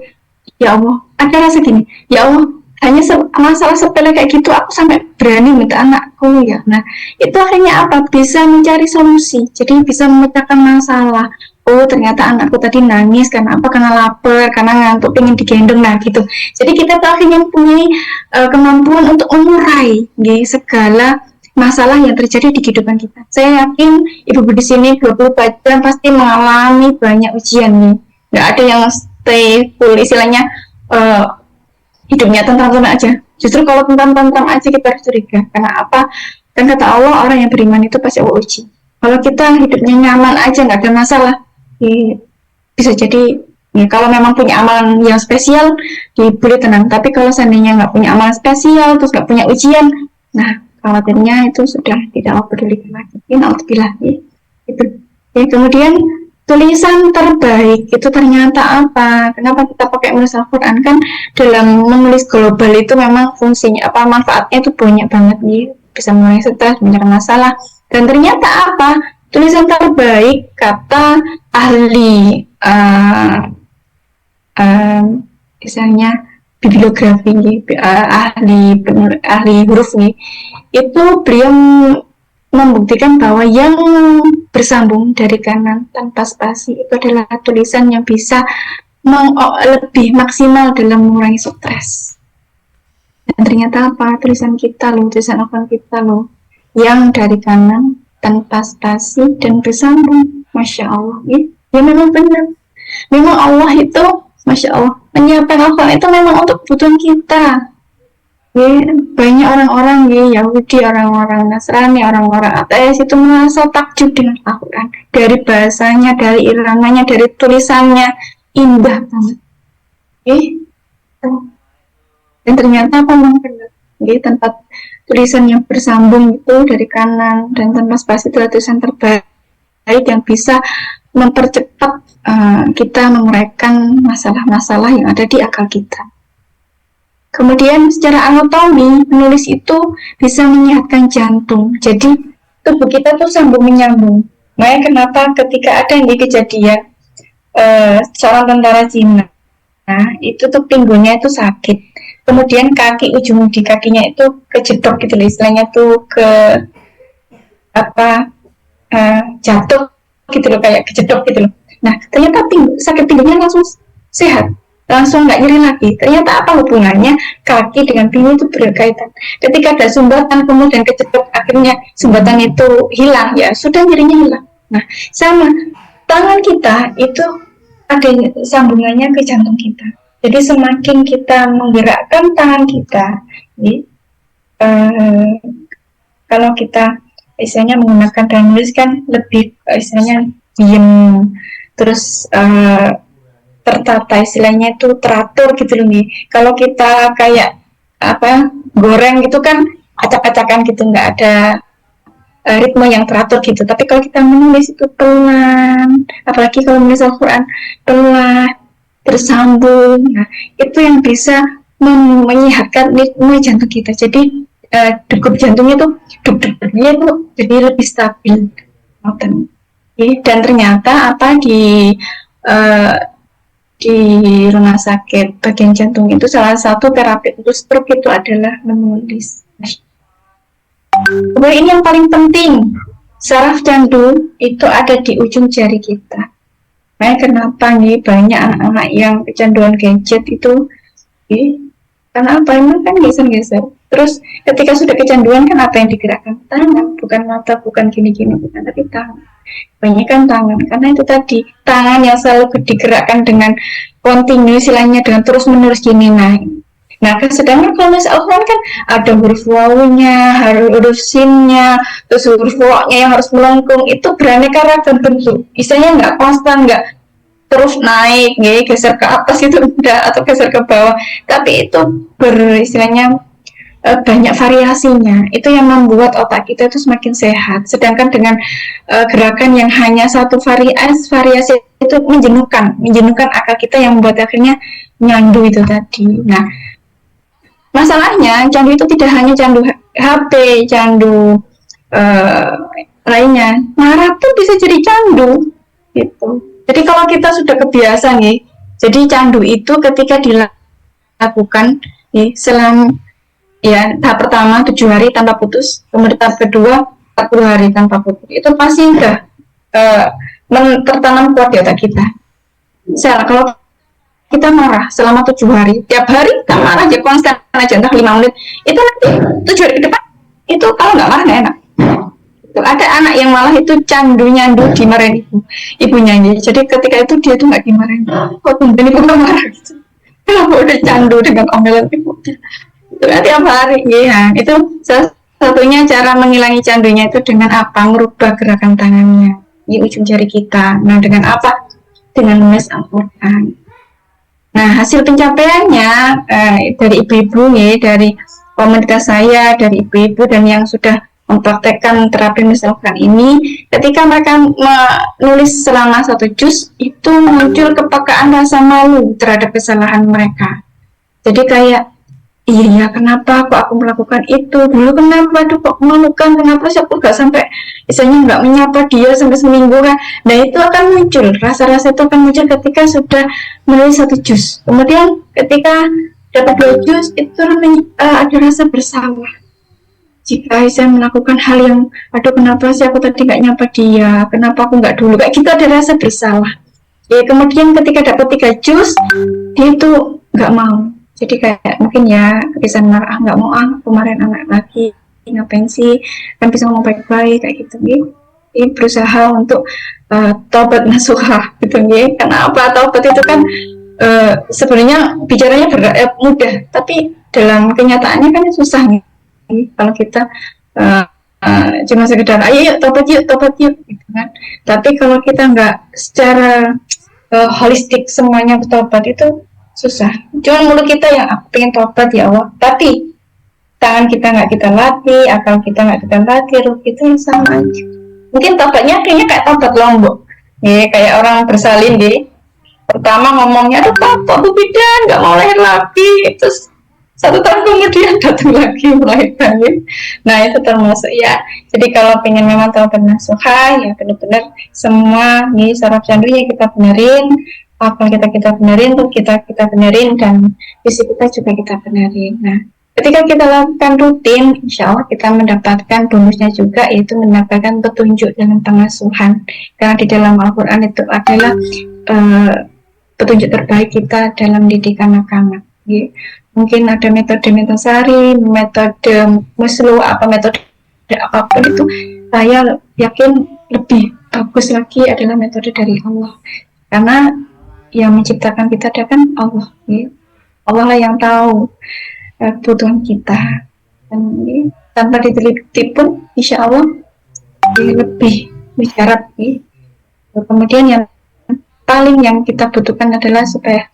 ya Allah, ada rasa gini, ya Allah, hanya masalah sepele kayak gitu aku sampai berani minta anakku ya. Nah, itu akhirnya apa? Bisa mencari solusi, jadi bisa memecahkan masalah. Oh, ternyata anakku tadi nangis karena apa? Karena lapar, karena ngantuk, pengen digendong, nah gitu. Jadi kita tuh akhirnya mempunyai kemampuan untuk mengurai segala masalah yang terjadi di kehidupan kita. Saya yakin ibu-ibu di sini 24 jam pasti mengalami banyak ujian nih. Nggak ada yang stay full, istilahnya hidupnya tentram-tentram aja. Justru kalau tentram-tentram aja kita harus curiga. Karena apa? Kan kata Allah, orang yang beriman itu pasti Allah uji. Kalau kita hidupnya nyaman aja, nggak ada masalah, bisa jadi ya, kalau memang punya amalan yang spesial, boleh tenang. Tapi kalau seandainya nggak punya amalan spesial, terus nggak punya ujian, nah khawatirnya itu sudah tidak pedulikan lagi. Alhamdulillah itu. Ya, kemudian tulisan terbaik itu ternyata apa? Kenapa kita pakai menulis Al-Quran? Kan dalam menulis global itu memang fungsinya apa? Manfaatnya itu banyak banget nih. Bisa mengurangi stres, menyerang masalah. Dan ternyata apa? Tulisan terbaik kata ahli misalnya bibliografi ahli huruf nih, itu beliau membuktikan bahwa yang bersambung dari kanan tanpa spasi itu adalah tulisan yang bisa lebih maksimal dalam mengurangi stres. Dan ternyata apa? Tulisan kita loh, tulisan Al-Quran kita loh, yang dari kanan tanpa spasi dan bersambung. Masya Allah ya memang benar, memang Allah itu Masya Allah menyiapkan Al-Quran itu memang untuk kebutuhan kita ya. Banyak orang-orang Yahudi, orang-orang Nasrani, orang-orang ateis itu merasa takjub dengan Al-Quran, dari bahasanya, dari iramanya, dari tulisannya, indah banget dan ternyata apa memang benar tempat tulisan yang bersambung itu dari kanan dan tanpa spasi itu tulisan terbaik yang bisa mempercepat kita menguraikan masalah-masalah yang ada di akal kita. Kemudian secara anatomi, menulis itu bisa menyehatkan jantung. Jadi tubuh kita tuh sambung menyambung. Makanya kenapa ketika ada yang kejadian seorang tentara Cina, itu tuh pinggulnya itu sakit, kemudian kaki ujung di kakinya itu kejedok gitu loh, istilahnya tuh ke apa jatuh gitu loh, kayak kejedok gitu loh. Nah ternyata sakit pinggulnya langsung sehat, langsung nggak nyeri lagi. Ternyata apa hubungannya kaki dengan pinggul itu berkaitan. Ketika ada sumbatan kemudian kejedok, akhirnya sumbatan itu hilang, ya sudah nyerinya hilang. Nah sama tangan kita itu ada sambungannya ke jantung kita. Jadi semakin kita menggerakkan tangan kita, kalau kita istilahnya menggunakan dynamics kan lebih istilahnya diem, terus tertata, istilahnya itu teratur gitu loh nih. Kalau kita kayak goreng gitu kan acak-acakan gitu, nggak ada ritme yang teratur gitu. Tapi kalau kita menulis itu pelan, apalagi kalau menulis Al-Quran pelan, tersambung, nah itu yang bisa menyehatkan ritme jantung kita. Jadi degup jantungnya tuh deg-degnya itu jadi lebih stabil. Dan ternyata di rumah sakit bagian jantung itu salah satu terapi untuk stroke itu adalah menulis. Kemudian ini yang paling penting, saraf candu itu ada di ujung jari kita. Nah, kenapa nih banyak anak-anak yang kecanduan gadget itu? Karena apa? Emang kan geser-geser. Terus ketika sudah kecanduan kan apa yang digerakkan? Tangan, bukan mata, bukan gini-gini, bukan, tapi tangan. Banyak kan tangan, karena itu tadi tangan yang selalu digerakkan dengan kontinu, istilahnya dengan terus-menerus gini naik. Nah, sedangkan kalau misalkan kan ada huruf wawunya, huruf sinnya, terus huruf wo-nya yang harus melengkung, itu beraneka ragam bentuk. Istilahnya nggak konstan, nggak terus naik, geser ke atas itu enggak, atau geser ke bawah. Tapi itu beristilahnya banyak variasinya. Itu yang membuat otak kita itu semakin sehat. Sedangkan dengan gerakan yang hanya satu variasi itu menjenuhkan akal kita, yang membuat akhirnya nyandu itu tadi. Nah, masalahnya candu itu tidak hanya candu HP, candu lainnya. Marah pun bisa jadi candu gitu. Jadi kalau kita sudah kebiasaan jadi candu itu ketika dilakukan selama tahap pertama 7 hari tanpa putus, kemudian tahap kedua 40 hari tanpa putus, itu pasti udah tertanam kuat di otak kita. Kalau kita marah selama 7 hari, tiap hari kita marah aja konstan aja, entah 5 menit, itu nanti 7 hari ke depan itu kalau nggak marah nggak enak. Ada anak yang malah itu nyandu dimarahin ibunya. Jadi ketika itu dia tuh nggak dimarahin, kok tumben ibu nggak marah gitu, kenapa udah candu dengan omelan ibunya. Itu tiap hari itu salah satunya cara menghilangi candunya itu dengan apa? Merubah gerakan tangannya di ujung jari kita. Nah, dengan apa? Dengan menulis Al-Quran. Nah, hasil pencapaiannya dari ibu-ibu dari komunitas saya, dari ibu-ibu dan yang sudah mempraktekkan terapi menulis Al-Quran ini, ketika mereka menulis selama 1 juz, itu muncul kepekaan rasa malu terhadap kesalahan mereka. Jadi kayak, iya kenapa kok aku melakukan itu dulu, kenapa tuh kok memalukan, kenapa sih aku gak sampai misalnya nggak menyapa dia sampai seminggu kan. Nah itu akan muncul, rasa-rasa itu akan muncul ketika sudah menulis 1 juz. Kemudian ketika dapat 2 juz itu ada rasa bersalah jika saya melakukan hal yang, aduh kenapa sih aku tadi nggak nyapa dia, kenapa aku nggak dulu, kayak gitu ada rasa bersalah. Kemudian ketika dapat 3 juz dia itu nggak mau. Jadi kayak mungkin kebiasaan marah, nggak mau kemarin anak lagi, ngapain sih, kan bisa ngomong baik-baik kayak gitu Ini berusaha untuk taubat nasuha gitu Kenapa taubat itu kan sebenarnya bicaranya mudah, tapi dalam kenyataannya kan susah kalau kita cuma sekedar ayo taubat yuk gitu kan. Tapi kalau kita nggak secara holistik semuanya bertobat itu susah. Cuma mulut kita yang aku pengen tobat ya Allah, tapi tangan kita nggak kita latih, akal kita nggak kita latih, ruh kita yang sama aja. Mungkin tobatnya kayaknya kayak tobat lombok, kayak orang bersalin pertama ngomongnya, aduh papa Bu Bidan nggak mau lahir lagi, terus 1 tahun kemudian datang lagi melahirkan. Nah itu termasuk ya. Jadi kalau pengen memang taubat nasuha ya benar-benar semua nih saraf jandu ya kita benerin, apa kita benerin, tuh kita benerin, dan visi kita juga kita benerin. Nah ketika kita lakukan rutin, insya Allah kita mendapatkan bonusnya juga, yaitu mendapatkan petunjuk dalam pengasuhan. Karena di dalam Al-Quran itu adalah petunjuk terbaik kita dalam didik anak-anak. Mungkin ada metode Mentosari, metode Muslu, metode apapun itu, saya yakin lebih bagus lagi adalah metode dari Allah. Karena yang menciptakan kita adalah kan Allah. Allah lah yang tahu kebutuhan kita. Dan tanpa diteliti pun, insya Allah lebih bicara. Kemudian yang paling yang kita butuhkan adalah supaya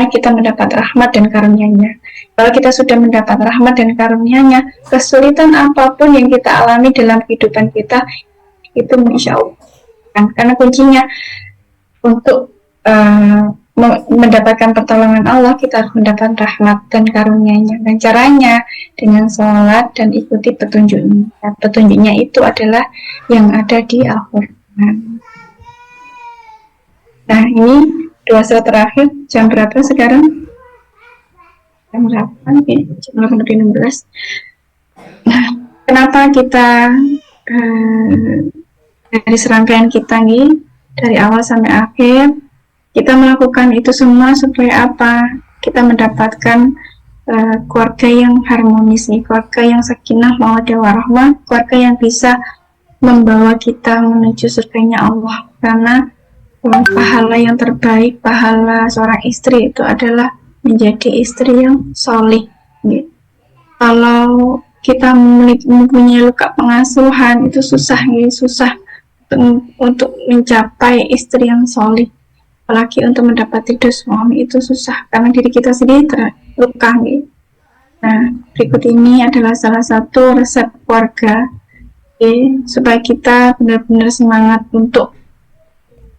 kita mendapat rahmat dan karunia-Nya. Kalau kita sudah mendapat rahmat dan karunia-Nya, kesulitan apapun yang kita alami dalam kehidupan kita itu insya Allah. Karena kuncinya untuk mendapatkan pertolongan Allah, kita harus mendapat rahmat dan karunia-Nya. Dan caranya dengan sholat dan ikuti petunjuknya. Dan petunjuknya itu adalah yang ada di Al-Quran. Nah ini 2 slide terakhir. Jam berapa sekarang? Jam 8 ya, jam 8:16. Nah, kenapa kita dari serangkaian kita nih, dari awal sampai akhir kita melakukan itu semua supaya apa? Kita mendapatkan keluarga yang harmonis nih, keluarga yang sakinah mawaddah warahmah, keluarga yang bisa membawa kita menuju surganya Allah. Karena pahala yang terbaik, pahala seorang istri itu adalah menjadi istri yang solih. Kalau kita mempunyai luka pengasuhan itu susah untuk mencapai istri yang solih. Apalagi untuk mendapat ridho suami itu susah karena diri kita sendiri terluka. Nah, berikut ini adalah salah satu resep keluarga supaya kita benar-benar semangat untuk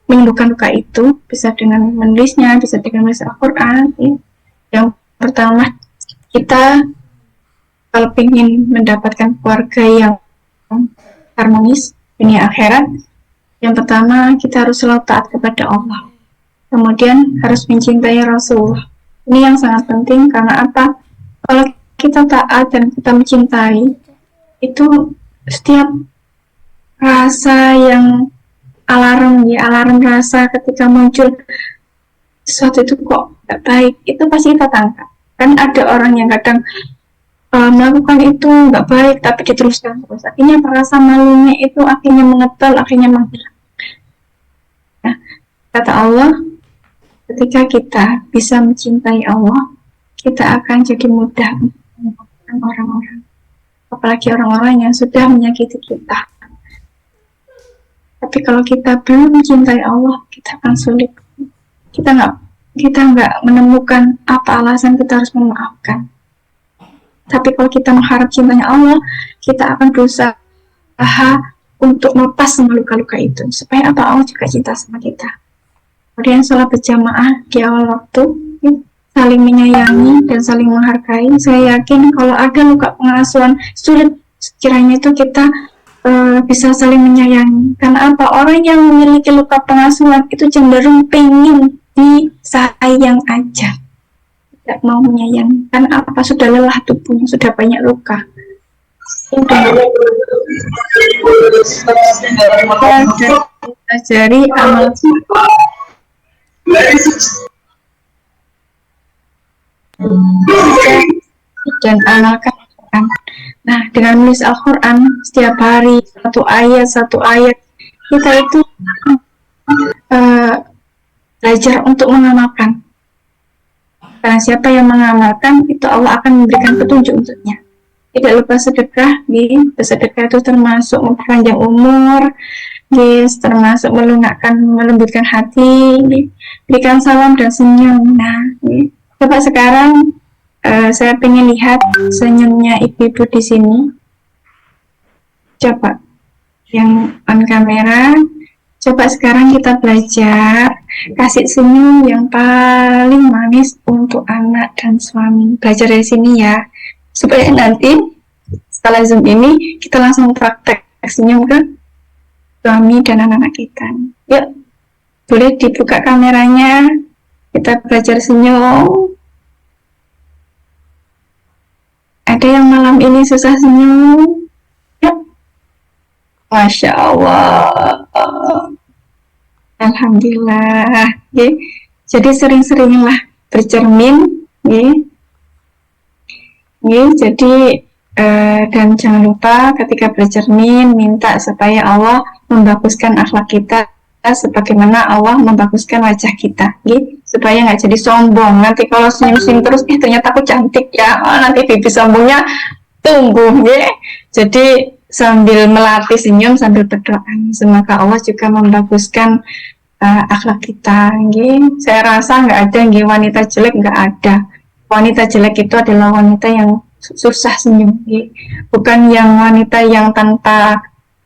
menyembuhkan luka itu, bisa dengan menulisnya, bisa dengan menulis Al-Quran. Yang pertama, kita kalau ingin mendapatkan keluarga yang harmonis dunia akhirat, yang pertama kita harus selalu taat kepada Allah. Kemudian harus mencintai Rasulullah. Ini yang sangat penting karena apa? Kalau kita taat dan kita mencintai, itu setiap rasa yang alarm rasa ketika muncul sesuatu itu kok gak baik, itu pasti kita tangkap. Kan ada orang yang kadang melakukan itu gak baik tapi diteruskan terus, akhirnya rasa malunya itu akhirnya mengetol, akhirnya menghilang. Nah, kata Allah, ketika kita bisa mencintai Allah, kita akan jadi mudah memaafkan orang-orang, apalagi orang-orang yang sudah menyakiti kita. Tapi kalau kita belum mencintai Allah, kita akan sulit. Kita nggak menemukan apa alasan kita harus memaafkan. Tapi kalau kita mengharap cintanya Allah, kita akan berusaha untuk melepas semua luka-luka itu. Supaya apa? Allah juga cinta sama kita. Kemudian sholat berjamaah di awal waktu, saling menyayangi dan saling menghargai. Saya yakin kalau ada luka pengasuhan sulit, sekiranya itu kita bisa saling menyayangi. Karena apa? Orang yang memiliki luka pengasuhan itu cenderung pengen disayang aja, tidak mau menyayangi. Karena apa? Sudah lelah tubuhnya, sudah banyak luka. Pelajari amal dan amalkan. Nah, dengan menulis Al-Quran setiap hari satu ayat, kita itu belajar untuk mengamalkan. Karena siapa yang mengamalkan itu Allah akan memberikan petunjuk untuknya. Tidak lupa sedekah, bersedekah itu termasuk memperpanjang umur, termasuk melembutkan hati, berikan salam dan senyum. Nah, coba sekarang saya pengen lihat senyumnya ibu-ibu di sini. Coba yang on kamera, Coba sekarang kita belajar kasih senyum yang paling manis untuk anak dan suami. Belajar dari sini ya, supaya nanti setelah Zoom ini kita langsung praktek senyum ke suami dan anak-anak kita. Yuk, boleh dibuka kameranya. Kita belajar senyum. Ada yang malam ini susah senyum? Yuk. Masya Allah. Alhamdulillah. Okay. Jadi sering-seringlah bercermin. Okay. Jadi dan jangan lupa ketika bercermin minta supaya Allah membaguskan akhlak kita sebagaimana Allah membaguskan wajah kita, supaya nggak jadi sombong. Nanti kalau senyum-senyum terus, ternyata aku cantik ya, nanti bibir sombongnya tumbuh, Jadi sambil melatih senyum sambil berdoa, semoga Allah juga membaguskan akhlak kita. Saya rasa nggak ada wanita jelek, nggak ada. Wanita jelek itu adalah wanita yang susah senyum, bukan yang wanita yang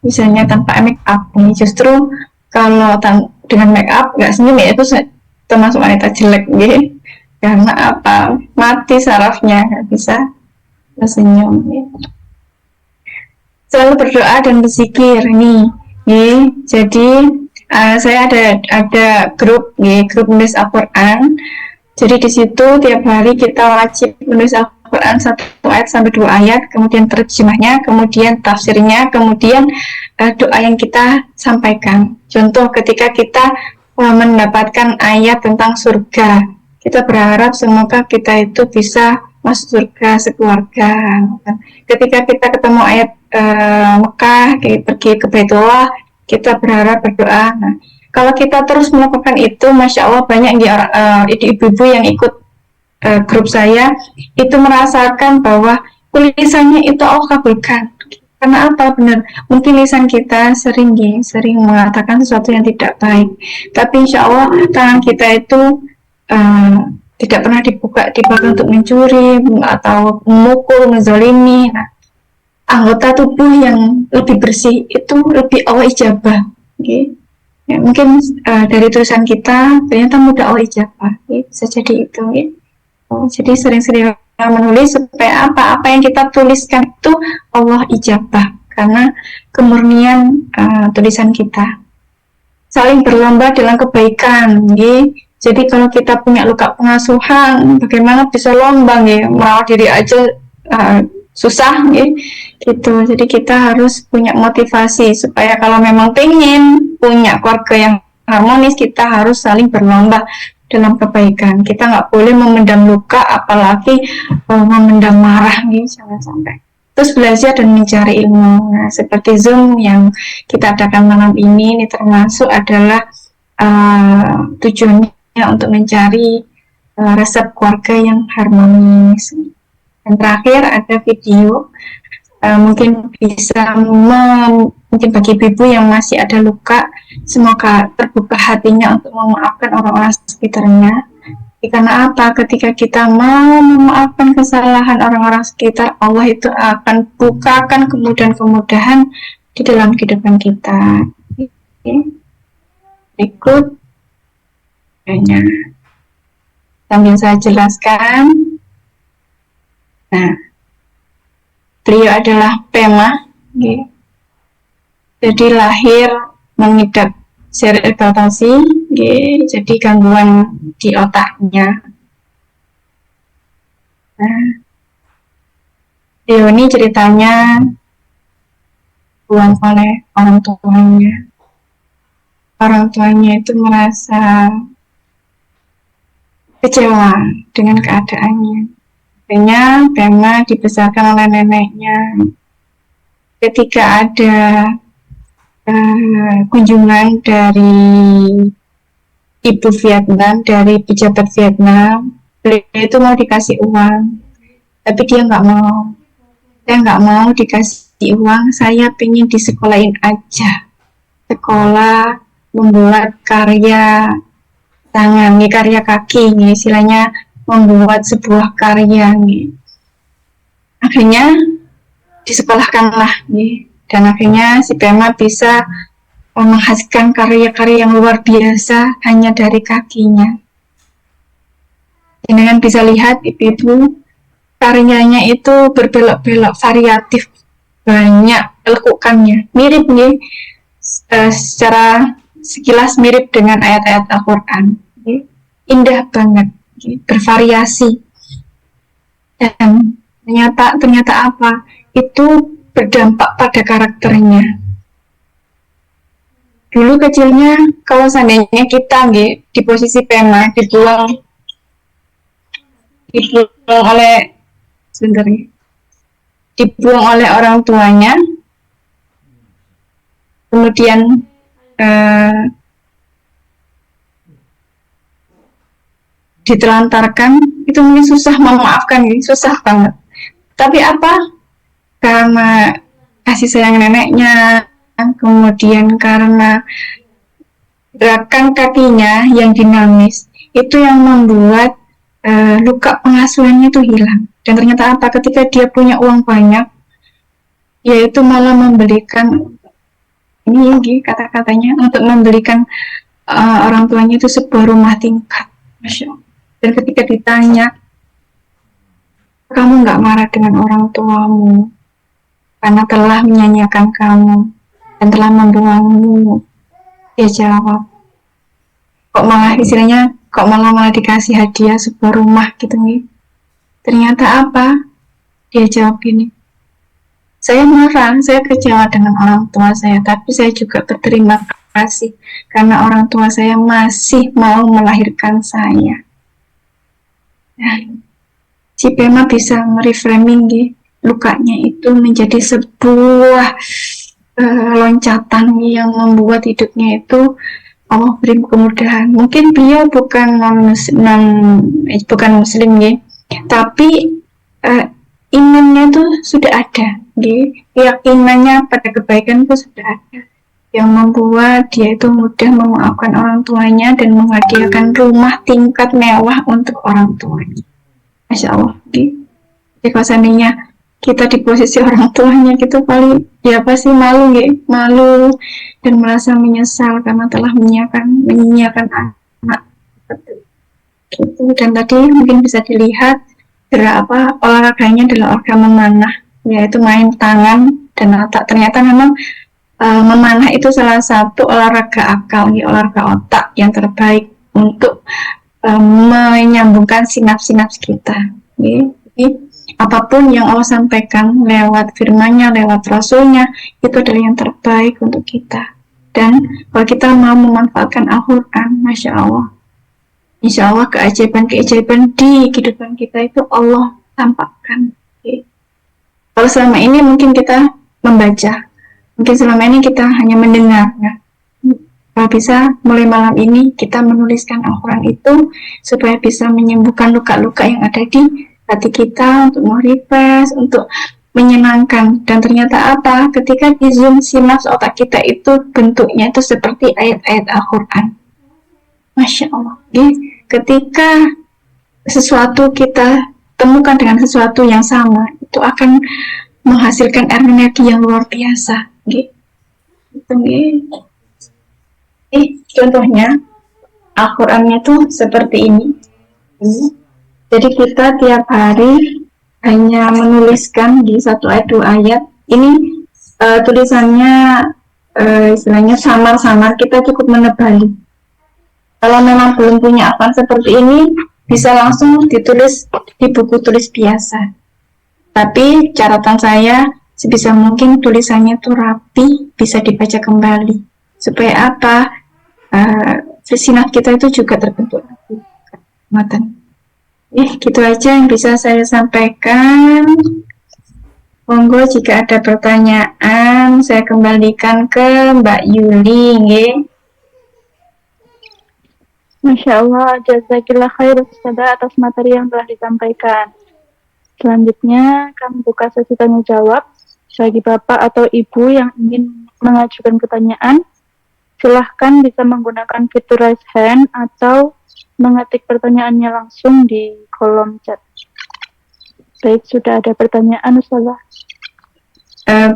misalnya tanpa make up. Justru kalau dengan make up nggak senyum ya itu termasuk wanita jelek, karena apa? Mati sarafnya, nggak bisa senyum. Selalu berdoa dan berzikir nih. Jadi saya ada grup nulis Al-Quran. Jadi di situ tiap hari kita wajib menulis Al-Quran 1 ayat sampai 2 ayat, kemudian terjemahnya, kemudian tafsirnya, kemudian doa yang kita sampaikan. Contoh ketika kita mendapatkan ayat tentang surga, kita berharap semoga kita itu bisa masuk surga sekeluarga. Ketika kita ketemu ayat Mekah, pergi ke Baitullah, kita berharap berdoa. Nah, kalau kita terus melakukan itu, Masya Allah banyak ibu-ibu yang ikut grup saya itu merasakan bahwa tulisannya itu Allah kabulkan. Karena apa? Benar, mungkin lisan kita sering mengatakan sesuatu yang tidak baik, tapi Insya Allah tangan kita itu tidak pernah dipakai untuk mencuri atau memukul, menzalimi. Nah, anggota tubuh yang lebih bersih itu lebih Allah ijabah. Ya, mungkin dari tulisan kita ternyata mudah Allah ijabah, bisa jadi itu. Jadi sering-sering menulis supaya apa yang kita tuliskan itu Allah ijabah karena kemurnian tulisan kita. Saling berlomba dalam kebaikan. Jadi kalau kita punya luka pengasuhan, bagaimana bisa lomba merawat diri aja susah gitu. Jadi kita harus punya motivasi supaya kalau memang pengen punya keluarga yang harmonis, kita harus saling berlomba dalam kebaikan. Kita nggak boleh memendam luka, apalagi memendam marah, jangan sampai. Terus belajar dan mencari ilmu. Nah, seperti Zoom yang kita adakan malam ini termasuk adalah tujuannya untuk mencari resep keluarga yang harmonis. Dan terakhir ada video, mungkin bisa mungkin bagi ibu yang masih ada luka, semoga terbuka hatinya untuk memaafkan orang-orang sekitarnya. Karena apa? Ketika kita mau memaafkan kesalahan orang-orang sekitar, Allah itu akan bukakan kemudahan-kemudahan di dalam kehidupan kita. Berikut sambil saya jelaskan. Nah, beliau adalah Pema, jadi lahir mengidap cerebral palsy, jadi gangguan di otaknya. Nah, beliau ini ceritanya buang oleh orang tuanya. Orang tuanya itu merasa kecewa dengan keadaannya. Akhirnya Pema dibesarkan oleh neneknya. Ketika ada kunjungan dari ibu Vietnam, dari pejabat Vietnam, beliau itu mau dikasih uang, tapi dia nggak mau. Saya nggak mau dikasih uang, saya pengen disekolahin aja. Sekolah membuat karya tangan, karya kaki, istilahnya membuat sebuah karya. Akhirnya disekolahkanlah, dan akhirnya si Pema bisa menghasilkan karya-karya yang luar biasa hanya dari kakinya. Dengan bisa lihat ibu-ibu, karyanya itu berbelok-belok, variatif, banyak lekukannya, mirip nih, secara sekilas mirip dengan ayat-ayat Al-Quran, indah banget, bervariasi, dan ternyata apa? Itu berdampak pada karakternya. Dulu kecilnya, kalau seandainya kita di posisi Pema dibuang oleh sebenarnya dibuang oleh orang tuanya, kemudian ditelantarkan, itu mungkin susah memaafkan, susah banget. Tapi apa? Karena kasih sayang neneknya, kemudian karena gerakan kakinya yang dinamis, itu yang membuat luka pengasuhannya itu hilang. Dan ternyata apa? Ketika dia punya uang banyak, yaitu malah membelikan, ini kata-katanya, untuk membelikan orang tuanya itu sebuah rumah tingkat. Masya Allah. Dan ketika ditanya, kamu nggak marah dengan orang tuamu karena telah menyanyiakan kamu dan telah membuangmu? Dia jawab, kok malah dikasih hadiah sebuah rumah gitu nih. Ternyata apa? Dia jawab gini, saya marah, saya kecewa dengan orang tua saya, tapi saya juga berterima kasih karena orang tua saya masih mau melahirkan saya. Nah, si Pema bisa mereframing lukanya itu menjadi sebuah loncatan yang membuat hidupnya itu Allah beri kemudahan. Mungkin beliau bukan muslim tapi imannya itu sudah ada, keyakinannya pada kebaikan itu sudah ada, yang membuat dia itu mudah memaafkan orang tuanya dan menghadiahkan rumah tingkat mewah untuk orang tuanya. Masya Allah. Jadi kalau seandainya kita di posisi orang tuanya gitu, paling ya pasti malu dan merasa menyesal karena telah menyiapkan anak gitu. Dan tadi mungkin bisa dilihat olahraganya adalah olahraga memanah, yaitu main tangan dan otak. Ternyata memang memanah itu salah satu olahraga akal, olahraga otak yang terbaik untuk menyambungkan sinaps-sinaps kita. Jadi apapun yang Allah sampaikan lewat firman-Nya, lewat Rasul-Nya, itu adalah yang terbaik untuk kita. Dan kalau kita mau memanfaatkan Al-Quran, Masya Allah, insya Allah keajaiban-keajaiban di kehidupan kita itu Allah tampakkan. Kalau selama ini mungkin kita membaca, mungkin selama ini kita hanya mendengar, ya. Kalau bisa mulai malam ini kita menuliskan Al-Quran itu supaya bisa menyembuhkan luka-luka yang ada di hati kita, untuk merefresh, untuk menyenangkan. Dan ternyata apa? Ketika di zoom sinaps otak kita itu bentuknya itu seperti ayat-ayat Al-Quran. Masya Allah. Ketika sesuatu kita temukan dengan sesuatu yang sama, itu akan menghasilkan energi yang luar biasa. Contohnya Al-Qurannya tuh seperti ini. Jadi kita tiap hari hanya menuliskan di 1 ayat 2 ayat. Ini tulisannya istilahnya samar-samar, kita cukup menebali. Kalau memang belum punya akun seperti ini, bisa langsung ditulis di buku tulis biasa. Tapi catatan saya, sebisa mungkin tulisannya tuh rapi, bisa dibaca kembali. Supaya apa? Sinat kita itu juga terbentuk lagi. Gitu aja yang bisa saya sampaikan. Monggo jika ada pertanyaan, saya kembalikan ke Mbak Yuli. Masya Allah, jazakillah khair Ustazah atas materi yang telah disampaikan. Selanjutnya, kami buka sesi tanya jawab. Bagi Bapak atau Ibu yang ingin mengajukan pertanyaan, silahkan bisa menggunakan fitur raise hand atau mengetik pertanyaannya langsung di kolom chat. Baik, sudah ada pertanyaan Ustazah.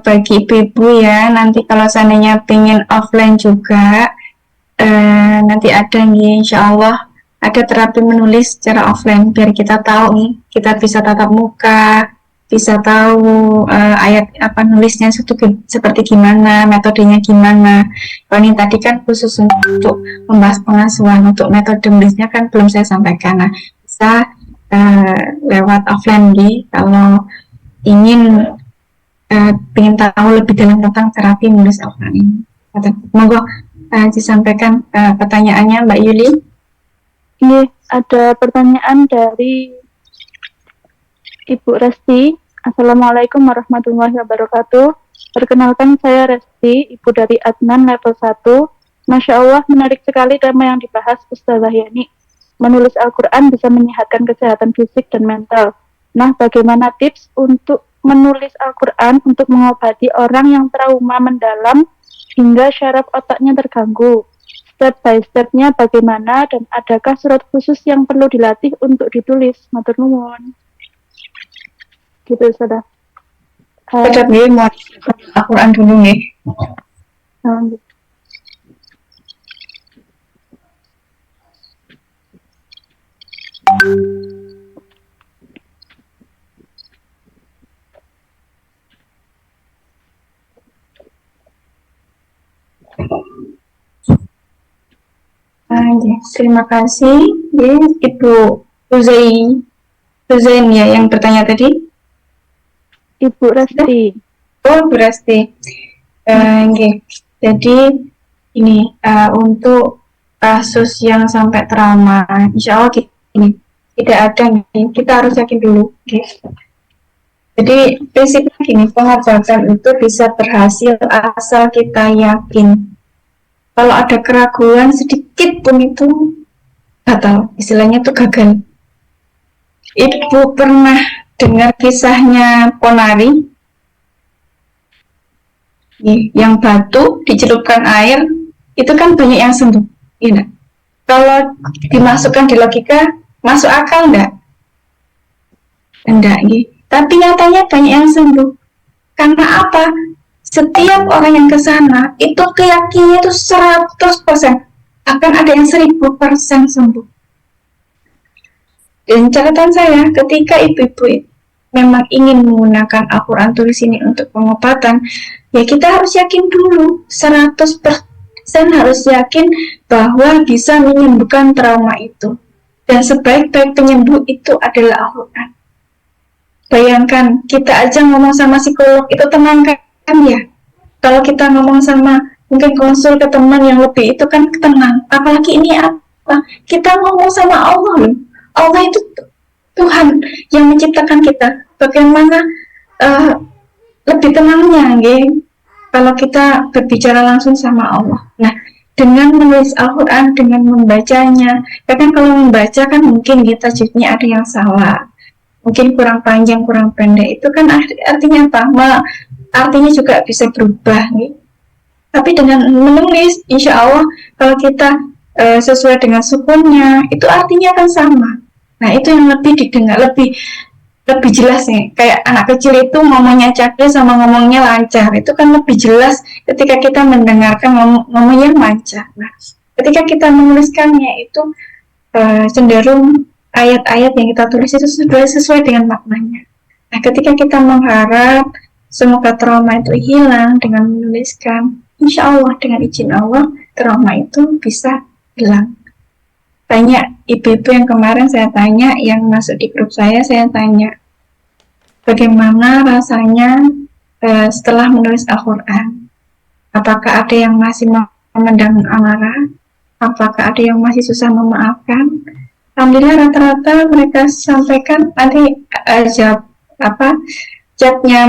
bagi ibu-ibu ya, nanti kalau seandainya pengen offline juga, nanti ada nih insya Allah ada terapi menulis secara offline biar kita tahu nih, kita bisa tatap muka, bisa tahu ayat apa nulisnya seperti gimana, metodenya gimana. Kalau ini tadi kan khusus untuk membahas pengasuhan, untuk metode menulisnya kan belum saya sampaikan. Nah, bisa lewat offline nih kalau ingin ingin tahu lebih dalam tentang terapi menulis offline ini. Monggo disampaikan pertanyaannya Mbak Yuli. Ini ada pertanyaan dari Ibu Resti. Assalamualaikum warahmatullahi wabarakatuh. Perkenalkan saya Resti, ibu dari Adnan level 1. Masya Allah, menarik sekali tema yang dibahas Ustazah Yani. Menulis Al-Quran bisa menyehatkan kesehatan fisik dan mental. Nah, bagaimana tips untuk menulis Al-Quran untuk mengobati orang yang trauma mendalam hingga syaraf otaknya terganggu? Step by stepnya bagaimana dan adakah surat khusus yang perlu dilatih untuk ditulis? Matur nuwun. Gitu sudah. Sedap nih, mau Al-Quran dulu nih. Terima kasih Ibu Uzain ya yang bertanya tadi. Ibu Resti. Oh, Ibu Resti. Jadi ini untuk kasus yang sampai trauma, insya Allah ini tidak ada nih. Kita harus yakin dulu. Jadi prinsipnya gini, pengobatan itu bisa berhasil asal kita yakin. Kalau ada keraguan sedikit pun itu batal, istilahnya itu gagal. Ibu pernah dengar kisahnya Ponari? Yang batu dicelupkan air, itu kan banyak yang sembuh. Iya. Kalau dimasukkan di logika, masuk akal enggak? Enggak, gitu. Tapi nyatanya banyak yang sembuh. Karena apa? Setiap orang yang ke sana itu keyakinannya itu 100%, akan ada yang 1000% sembuh. Dan catatan saya, ketika ibu-ibu memang ingin menggunakan Al-Quran tulis ini untuk pengobatan, ya kita harus yakin dulu 100% harus yakin bahwa bisa menyembuhkan trauma itu. Dan sebaik-baik penyembuh itu adalah Al-Quran. Bayangkan, kita aja ngomong sama psikolog itu tenang kan ya. Kalau kita ngomong sama mungkin konsul ke teman yang lebih itu kan tenang. Apalagi ini apa? Kita ngomong sama Allah loh. Allah itu Tuhan yang menciptakan kita. Bagaimana lebih tenangnya, kalau kita berbicara langsung sama Allah. Nah, dengan menulis Al-Quran, dengan membacanya, kan kalau membaca kan mungkin kita tajwidnya ada yang salah, mungkin kurang panjang, kurang pendek. Itu kan artinya apa? Artinya juga bisa berubah, Tapi dengan menulis, insya Allah kalau kita sesuai dengan sukunnya, itu artinya akan sama. Nah, itu yang lebih didengar, lebih jelas nih. Kayak anak kecil itu ngomongnya capek sama ngomongnya lancar, itu kan lebih jelas ketika kita mendengarkan ngomongnya lancar. Nah, ketika kita menuliskannya itu cenderung ayat-ayat yang kita tulis itu sesuai dengan maknanya. Nah, ketika kita mengharap semoga trauma itu hilang dengan menuliskan, insya Allah dengan izin Allah trauma itu bisa hilang. Banyak ibu-ibu yang kemarin saya tanya, yang masuk di grup saya tanya, bagaimana rasanya setelah menulis Al-Quran? Apakah ada yang masih memendam amarah? Apakah ada yang masih susah memaafkan? Alhamdulillah rata-rata mereka sampaikan, nanti chatnya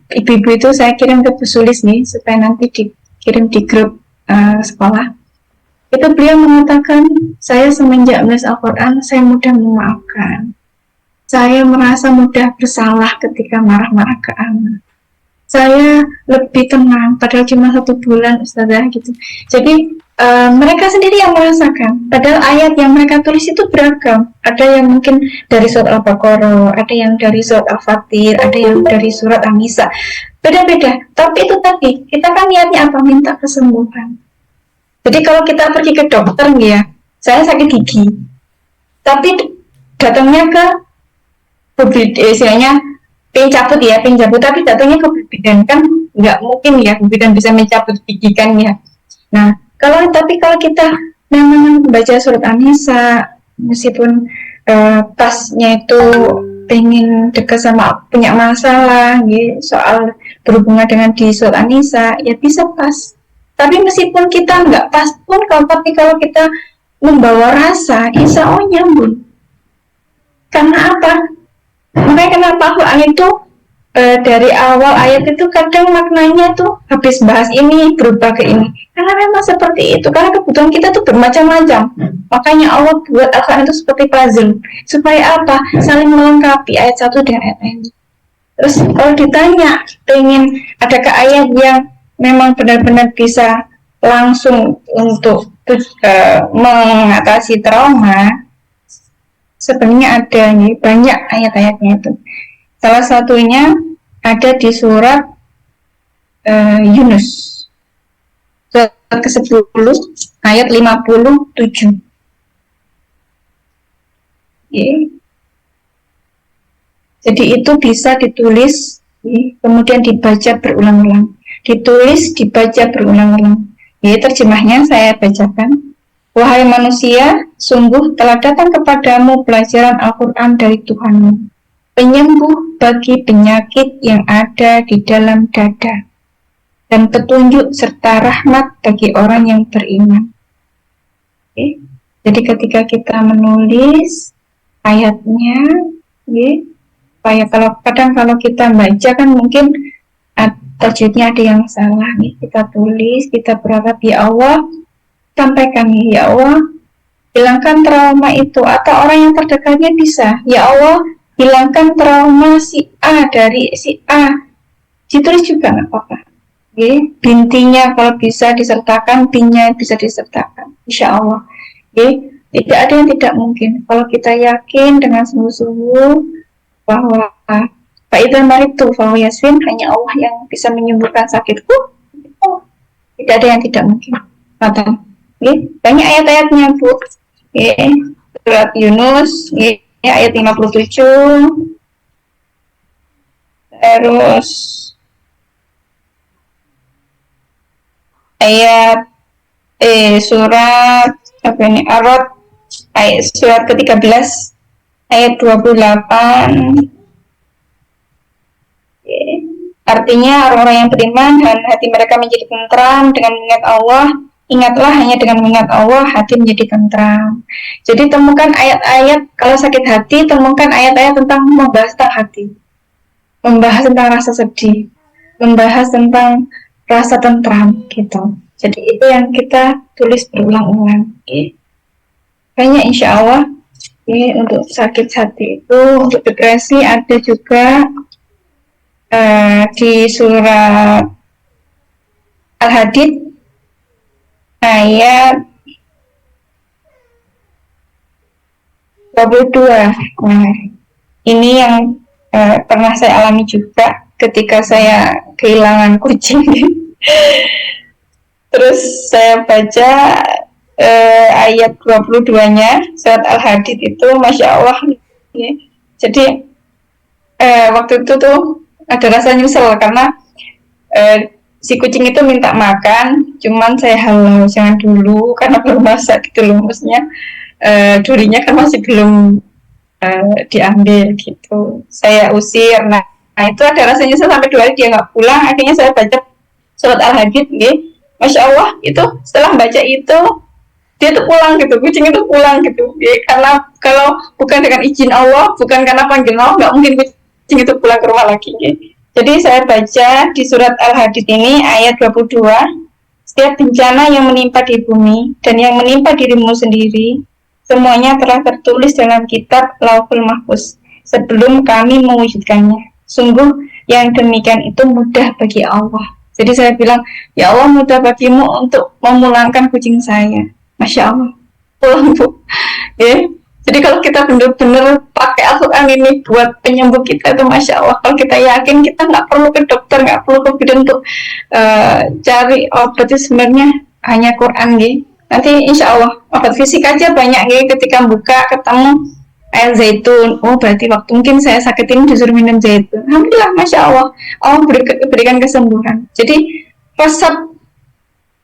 ibu-ibu itu saya kirim ke Bu Sulis nih, supaya nanti dikirim di grup sekolah. Itu beliau mengatakan, saya semenjak menulis Al-Quran, saya mudah memaafkan. Saya merasa mudah bersalah ketika marah-marah ke anak. Saya lebih tenang, padahal cuma 1 bulan, Ustazah, gitu. Jadi, mereka sendiri yang merasakan. Padahal ayat yang mereka tulis itu beragam. Ada yang mungkin dari surat Al-Baqarah, ada yang dari surat Al-Fatir, ada yang dari surat An-Nisa. Beda-beda. Tapi itu tadi, kita kan niatnya apa? Minta kesembuhan. Jadi kalau kita pergi ke dokter nih ya, saya sakit gigi. Tapi datangnya ke istilahnya pencabut ya, pencabut, tapi datangnya ke bidan kan nggak mungkin ya, bidan bisa mencabut gigi kan ya. Nah, kalau kita memang membaca surat An-Nisa, meskipun pasnya itu pengen dekat sama punya masalah gitu, soal berhubungan dengan di surat An-Nisa, ya bisa pas. Tapi meskipun kita nggak pas pun, tapi kalau kita membawa rasa, insya Allah nyambung. Karena apa? Makanya kenapa Al-Quran itu dari awal ayat itu kadang maknanya tuh habis bahas ini berubah ke ini. Karena memang seperti itu. Karena kebutuhan kita tuh bermacam-macam. Makanya Allah buat Al-Quran itu seperti puzzle. Supaya apa? Saling melengkapi ayat satu dengan ayat lain. Terus kalau ditanya, pengen adakah ayat yang memang benar-benar bisa langsung untuk mengatasi trauma? Sebenarnya ada nih, banyak ayat-ayatnya itu. Salah satunya ada di surat Yunus, surat ke-10 ayat 57. Jadi itu bisa ditulis, kemudian dibaca berulang-ulang. Ditulis, dibaca berulang-ulang. Terjemahnya saya bacakan. Wahai manusia, sungguh telah datang kepadamu pelajaran Al-Quran dari Tuhanmu, penyembuh bagi penyakit yang ada di dalam dada, dan petunjuk serta rahmat bagi orang yang beriman. Jadi ketika kita menulis ayatnya, supaya kalau kita baca kan mungkin tajwidnya ada yang salah, kita tulis, kita berharap ya Allah, sampaikan ya Allah, hilangkan trauma itu, atau orang yang terdekatnya bisa, ya Allah, hilangkan trauma si A dari si A, ditulis juga nggak apa-apa. Bintinya kalau bisa disertakan, pinnya bisa disertakan, insya Allah. Tidak ada yang tidak mungkin kalau kita yakin dengan sungguh-sungguh bahwa Fa'idhan maritu fahuwa yasfin, hanya Allah yang bisa menyembuhkan sakitku. Tidak ada yang tidak mungkin. Banyak ayat-ayatnya, Bu. Surat Yunus, ayat 57. Terus ayat surat apa ini? Ar-Ra'd, ayat surat ke-13 ayat 28. Artinya orang-orang yang beriman dan hati mereka menjadi tentram dengan mengingat Allah. Ingatlah, hanya dengan mengingat Allah hati menjadi tentram. Jadi temukan ayat-ayat, kalau sakit hati temukan ayat-ayat tentang membahas tentang hati, membahas tentang rasa sedih, membahas tentang rasa tentram gitu. Jadi itu yang kita tulis berulang-ulang. Kayaknya insya Allah untuk sakit hati itu, untuk depresi ada juga di surat Al-Hadid ayat 22. Nah, ini yang pernah saya alami juga ketika saya kehilangan kucing. Terus saya baca ayat 22-nya surat Al-Hadid itu, Masya Allah. Jadi waktu itu tuh ada rasa nyesel karena si kucing itu minta makan, cuman saya halau jangan dulu karena baru masak gitu loh, maksudnya durinya kan masih belum diambil gitu, saya usir. Nah itu ada rasa nyesel sampai 2 hari dia nggak pulang. Akhirnya saya baca surat Al-Hadid, Masya Allah, itu setelah baca itu dia tuh pulang gitu, kucing itu pulang gitu, karena kalau bukan dengan izin Allah, bukan karena panggilan Allah, nggak mungkin kucing itu pulang ke rumah lagi. Jadi saya baca di surat Al-Hadid ini ayat 22, setiap bencana yang menimpa di bumi dan yang menimpa dirimu sendiri, semuanya telah tertulis dalam kitab Lauhul Mahfuz sebelum kami mewujudkannya. Sungguh yang demikian itu mudah bagi Allah. Jadi saya bilang, ya Allah, mudah bagimu untuk memulangkan kucing saya. Masya Allah, pulang Bu. Jadi Jadi kalau kita benar-benar pakai Al-Quran ini buat penyembuh kita itu Masya Allah. Kalau kita yakin kita nggak perlu ke dokter, nggak perlu ke bidan untuk cari obat, itu sebenarnya hanya Quran gitu. Nanti insya Allah obat fisik aja banyak gitu, ketika buka ketemu air zaitun, oh berarti waktu mungkin saya sakit ini disuruh minum zaitun. Alhamdulillah, Masya Allah, Allah berikan kesembuhan. Jadi resep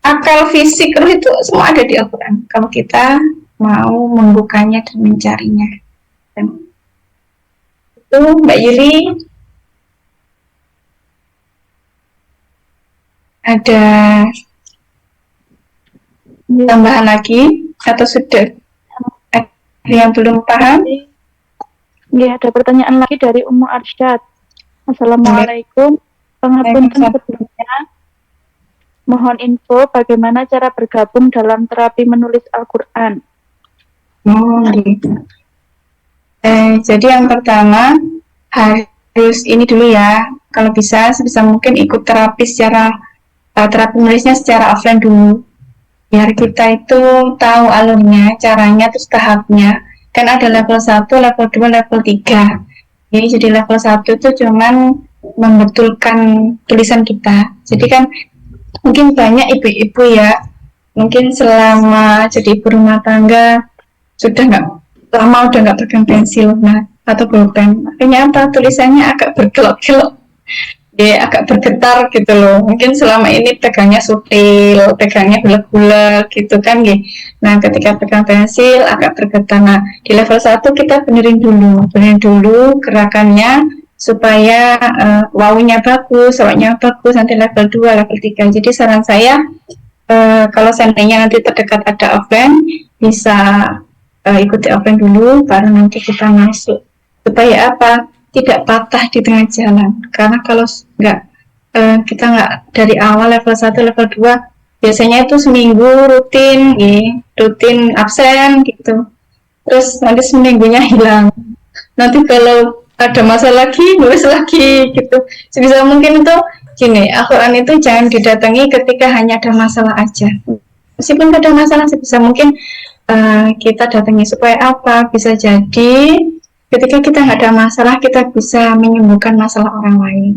akal fisik roh itu semua ada di Al-Quran kalau kita mau membukanya dan mencarinya. Dan itu Mbak Yuli ada tambahan lagi atau sudah ada yang belum paham? Ya, ada pertanyaan lagi dari Ummu Arsyad. Assalamualaikum. Pengapunten sebelumnya. Mohon info bagaimana cara bergabung dalam terapi menulis Al-Quran. Oh, gitu. Jadi yang pertama harus ini dulu ya. Kalau bisa sebisa mungkin ikut terapi terapi menulisnya secara offline dulu. Biar kita itu tahu alurnya, caranya, terus tahapnya. Kan ada level 1, level 2, level 3. Jadi level 1 itu cuman membetulkan tulisan kita. Jadi kan mungkin banyak ibu-ibu ya, mungkin selama jadi ibu rumah tangga sudah nggak pegang pensil atau pulpen, makanya apa tulisannya agak bergelok-gelok, agak bergetar gitu loh. Mungkin selama ini pegangnya sutil, pegangnya bulat-bulat gitu kan gitu. Nah ketika pegang pensil agak bergetar. Nah di level 1 kita benerin dulu gerakannya supaya wawunya bagus, awaknya bagus, nanti level 2, level 3. Jadi saran saya kalau seandainya nanti terdekat ada offline, bisa ikuti offline dulu, baru nanti kita masuk. Supaya apa? Tidak patah di tengah jalan. Karena kalau kita nggak dari awal level 1, level 2, biasanya itu seminggu rutin absen gitu. Terus nanti seminggunya hilang. Nanti kalau ada masalah lagi, nulis lagi gitu. Sebisa mungkin itu gini, Al-Quran itu jangan didatangi ketika hanya ada masalah aja. Meskipun ada masalah, sebisa mungkin kita datangi supaya apa? Bisa jadi ketika kita nggak ada masalah, kita bisa menyembuhkan masalah orang lain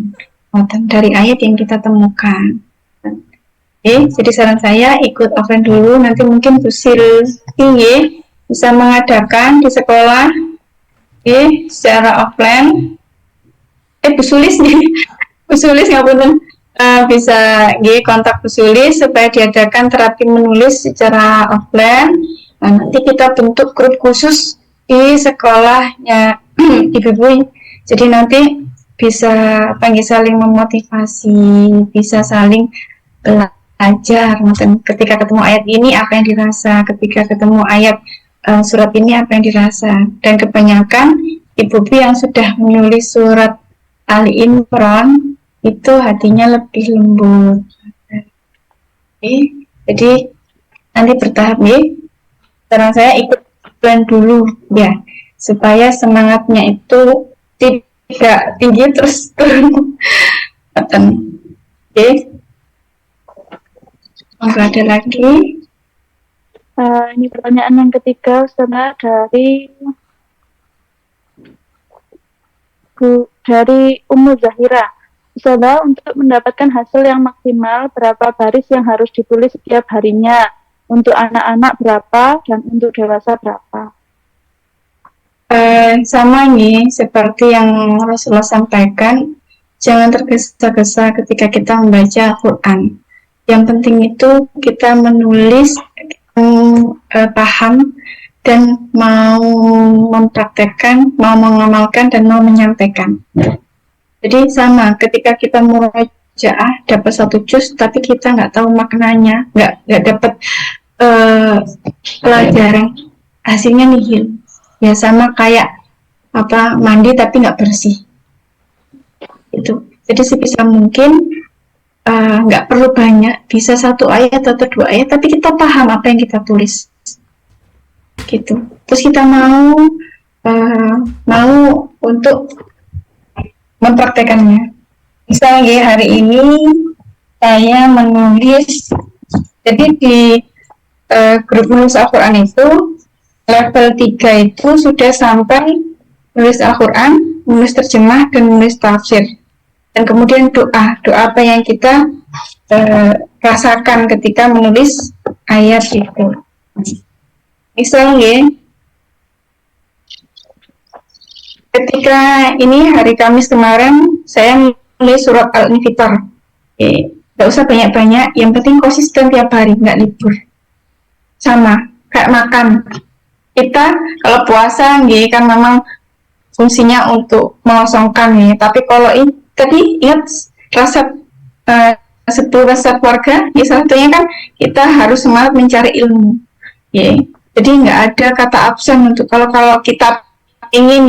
dari ayat yang kita temukan. Jadi saran saya ikut offline dulu, nanti mungkin Bu Silvi bisa mengadakan di sekolah secara offline. Bu Sulis ngapunten, bisa kontak Bu Sulis supaya diadakan terapi menulis secara offline. Nah, nanti kita bentuk grup khusus di sekolahnya ibu-ibu. Jadi nanti bisa saling memotivasi, bisa saling belajar. Ketika ketemu ayat ini apa yang dirasa, ketika ketemu ayat surat ini apa yang dirasa. Dan kebanyakan ibu-ibu yang sudah menulis surat Ali Imran itu hatinya lebih lembut. Jadi nanti bertahap saran saya ikut plan dulu ya, supaya semangatnya itu tidak tinggi terus turun. Maka ada lagi. Ini pertanyaan yang ketiga, Ustazah, dari Ummu Zahira. Ustazah, untuk mendapatkan hasil yang maksimal, berapa baris yang harus ditulis setiap harinya? Untuk anak-anak berapa dan untuk dewasa berapa? Sama nih, seperti yang Rasulullah sampaikan, jangan tergesa-gesa ketika kita membaca Al-Quran. Yang penting itu kita menulis paham dan mau mempraktekkan, mau mengamalkan dan mau menyampaikan. Jadi sama, ketika kita murojaah dapat 1 juz tapi kita nggak tahu maknanya, nggak dapat pelajaran, hasilnya nihil. Ya sama kayak mandi tapi nggak bersih. Itu. Jadi sebisa mungkin nggak perlu banyak, bisa 1 ayat atau 2 ayat, tapi kita paham apa yang kita tulis. Gitu. Terus kita mau untuk mempraktekannya. Misalnya hari ini saya menulis, jadi di grup menulis Al-Quran itu level 3 itu sudah sampai menulis Al-Quran, menulis terjemah, dan menulis tafsir. Dan kemudian doa apa yang kita rasakan ketika menulis ayat itu. Misal ya, ketika ini hari Kamis kemarin saya menulis surat Al-Infitar. Gak usah banyak-banyak, yang penting konsisten tiap hari, nggak libur. Sama, kayak makan. Kita kalau puasa kan memang fungsinya untuk mengosongkan ya. Tapi kalau ini tadi ingat resep 10 resep keluarga, salah satunya kan kita harus semangat mencari ilmu. Ya. Jadi nggak ada kata absen untuk kalau kita pengen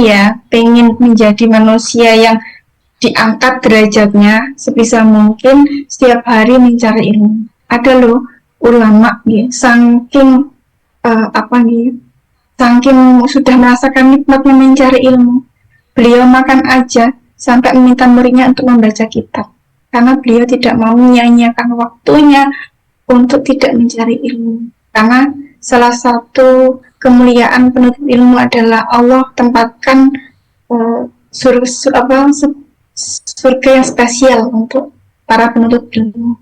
menjadi manusia yang diangkat derajatnya, sebisa mungkin setiap hari mencari ilmu. Ada loh ulama saking saking sudah merasakan nikmatnya mencari ilmu, beliau makan aja sampai meminta muridnya untuk membaca kitab, karena beliau tidak mau menyia-nyiakan waktunya untuk tidak mencari ilmu. Karena salah satu kemuliaan penuntut ilmu adalah Allah tempatkan surga yang spesial untuk para penuntut ilmu.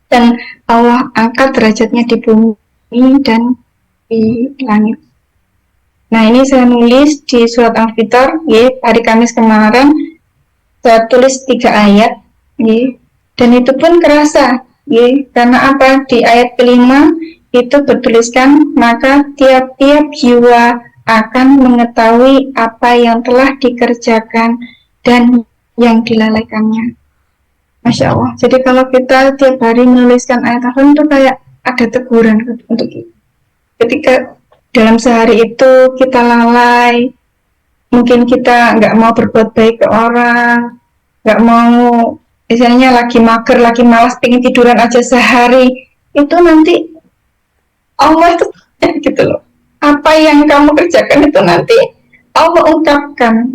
Dan Allah angkat derajatnya di bumi dan di langit. Nah, ini saya nulis di surat Al-Fitar hari Kamis kemarin. Saya tulis 3 ayat dan itu pun kerasa karena apa? Di ayat kelima itu bertuliskan, maka tiap-tiap jiwa akan mengetahui apa yang telah dikerjakan dan yang dilalaikannya. Masya Allah. Jadi kalau kita tiap hari menuliskan ayat Al-Quran itu kayak ada teguran untuk kita. Ketika dalam sehari itu kita lalai, mungkin kita nggak mau berbuat baik ke orang, nggak mau, misalnya lagi mager, lagi malas, pengen tiduran aja sehari, itu nanti Allah itu gitu loh. Apa yang kamu kerjakan itu nanti Allah ungkapkan,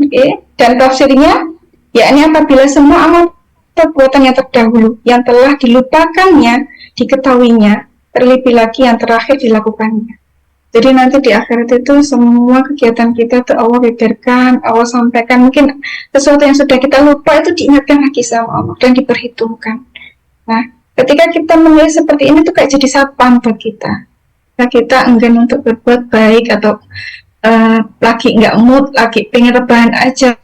dan tafsirnya, yakni apabila semua amal perbuatan yang terdahulu yang telah dilupakannya, diketahuinya, terlebih lagi yang terakhir dilakukannya. Jadi nanti di akhirat itu semua kegiatan kita itu Allah beberkan, Allah sampaikan. Mungkin sesuatu yang sudah kita lupa itu diingatkan lagi sama Allah dan diperhitungkan. Nah, ketika kita menulis seperti ini tuh kayak jadi sapaan buat kita. Nah, kita enggan untuk berbuat baik atau lagi nggak mood, lagi pengen rebahan aja,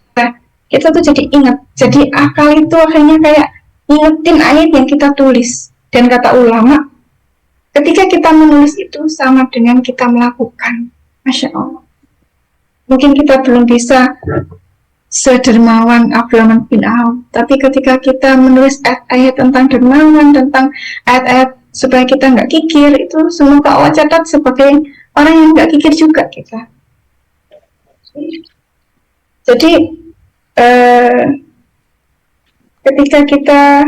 kita tuh jadi ingat. Jadi akal itu akhirnya kayak ingetin ayat yang kita tulis. Dan kata ulama, ketika kita menulis itu sama dengan kita melakukan. Masya Allah. Mungkin kita belum bisa sedermawan Abdurrahman bin Auf, tapi ketika kita menulis ayat-ayat tentang dermawan, tentang ayat-ayat supaya kita nggak kikir, itu semoga Allah catat sebagai orang yang nggak kikir juga kita. Jadi ketika kita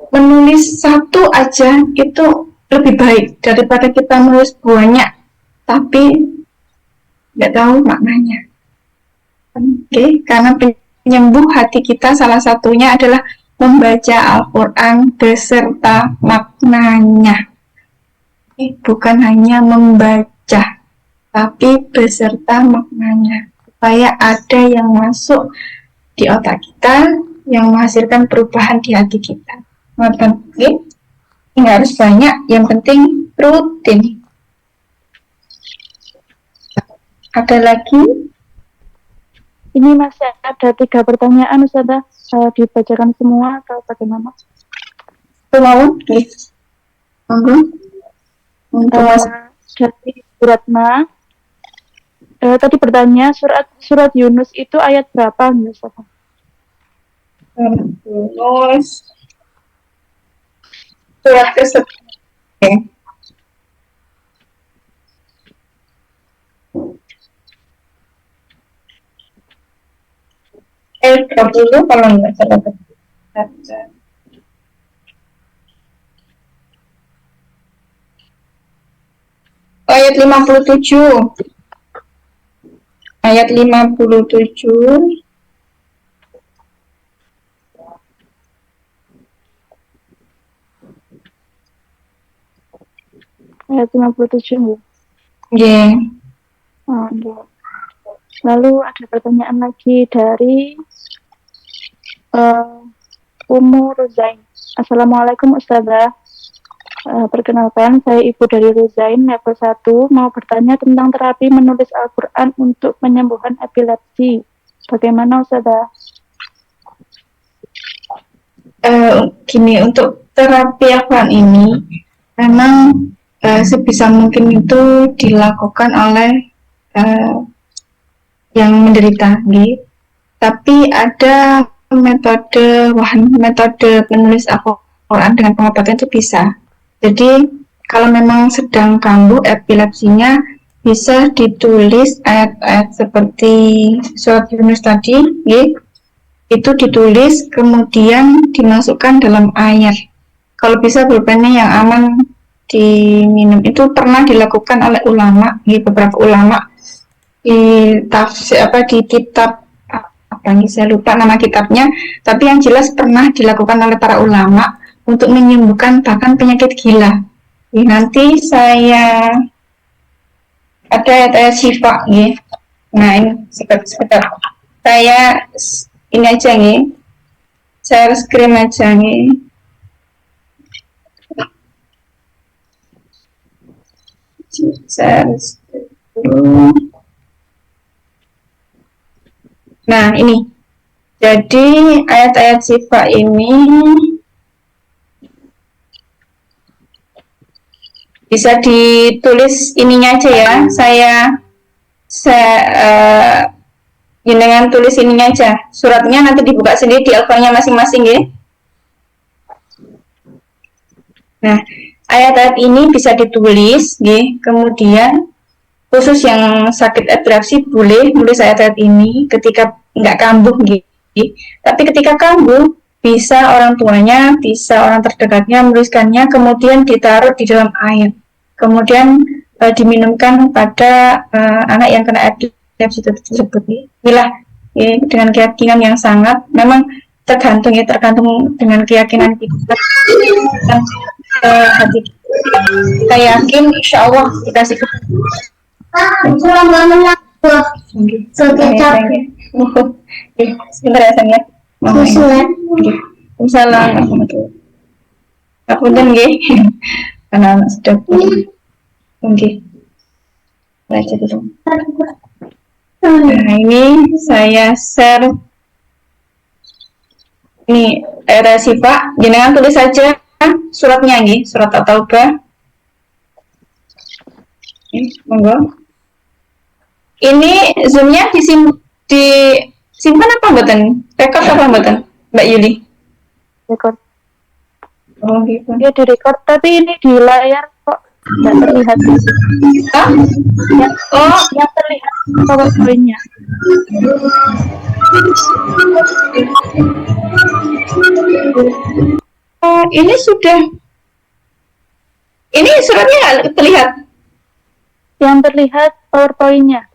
menulis satu aja itu lebih baik daripada kita menulis banyak tapi nggak tahu maknanya. Karena penyembuh hati kita salah satunya adalah membaca Al-Quran beserta maknanya. Bukan hanya membaca, tapi beserta maknanya, supaya ada yang masuk di otak kita, yang menghasilkan perubahan di hati kita. Nggak harus banyak, yang penting rutin. Ada lagi? Ini masih ada 3 pertanyaan, Ustazah. Dibacakan semua atau bagaimana? Mau? Dari Ratna. Tadi bertanya surat Yunus itu ayat berapa, Ustazah? Yunus surat ke-10. Ayat 30 kalau nggak salah. Ayat 57. Ayat 57. ayat 57 nggih. Nggih. Oh, nggih. Lalu ada pertanyaan lagi dari Umu Ruzain. Assalamualaikum Ustazah. Perkenalkan, saya ibu dari Ruzain, level 1, mau bertanya tentang terapi menulis Al-Quran untuk penyembuhan epilepsi. Bagaimana Ustazah? Gini, untuk terapi Al-Quran ini memang sebisa mungkin itu dilakukan oleh yang menderita, gitu. Tapi ada metode penulis Al-Quran dengan pengobatan itu bisa. Jadi kalau memang sedang kambuh epilepsinya, bisa ditulis ayat-ayat seperti surat Yunus tadi, gitu. Itu ditulis kemudian dimasukkan dalam air. Kalau bisa pulpennya yang aman diminum. Itu pernah dilakukan oleh ulama, beberapa ulama di tafsir di kitab apa nih, saya lupa nama kitabnya, tapi yang jelas pernah dilakukan oleh para ulama untuk menyembuhkan bahkan penyakit gila. Nanti saya ada ayat syifa nih. Nah, ini sebentar. Saya ini aja nih. Saya screen aja nih. Nah, ini. Jadi ayat-ayat syifa ini bisa ditulis ininya aja ya. Saya dengan tulis ininya aja. Suratnya nanti dibuka sendiri di alfanya masing-masing ya. Nah, ayat-ayat ini bisa ditulis ya. Kemudian khusus yang sakit epilepsi boleh nulis ayat-ayat ini ketika nggak kambuh gitu. Tapi ketika kambuh, bisa orang tuanya, bisa orang terdekatnya menuliskannya, kemudian ditaruh di dalam air. Kemudian diminumkan pada anak yang kena epilepsi tersebut. Inilah ya, dengan keyakinan yang sangat, memang tergantung dengan keyakinan kita dan hati kita. Kita yakin insya Allah dikasih sebentar ya sayang ya. Assalamualaikum. Aku dan anak-anak sudah oke. Baca dulu. Nah, ini saya share ini ayat syifa. Jenengan tulis saja suratnya nih, surat At-Taubah. Monggo. Ini zoomnya disimpan apa mboten? Rekod apa mboten, Mbak Yuli? Rekod. Oh gitu. Dia direkod, tapi ini di layar kok nggak terlihat. Hah? Yang terlihat PowerPoint-nya. Ini sudah. Ini suratnya nggak terlihat. Yang terlihat PowerPoint-nya.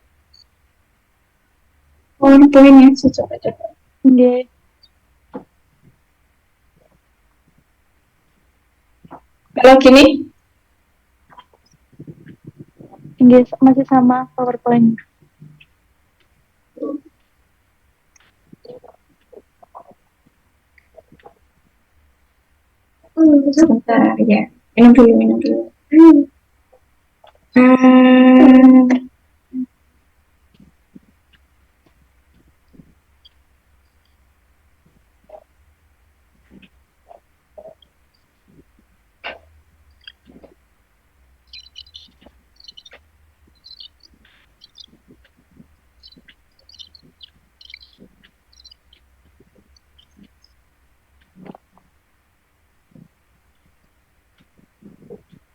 PowerPoint-nya, coba. Nggih. Kalau gini? Nggih, masih sama PowerPoint. Sebentar ya. Minum dulu.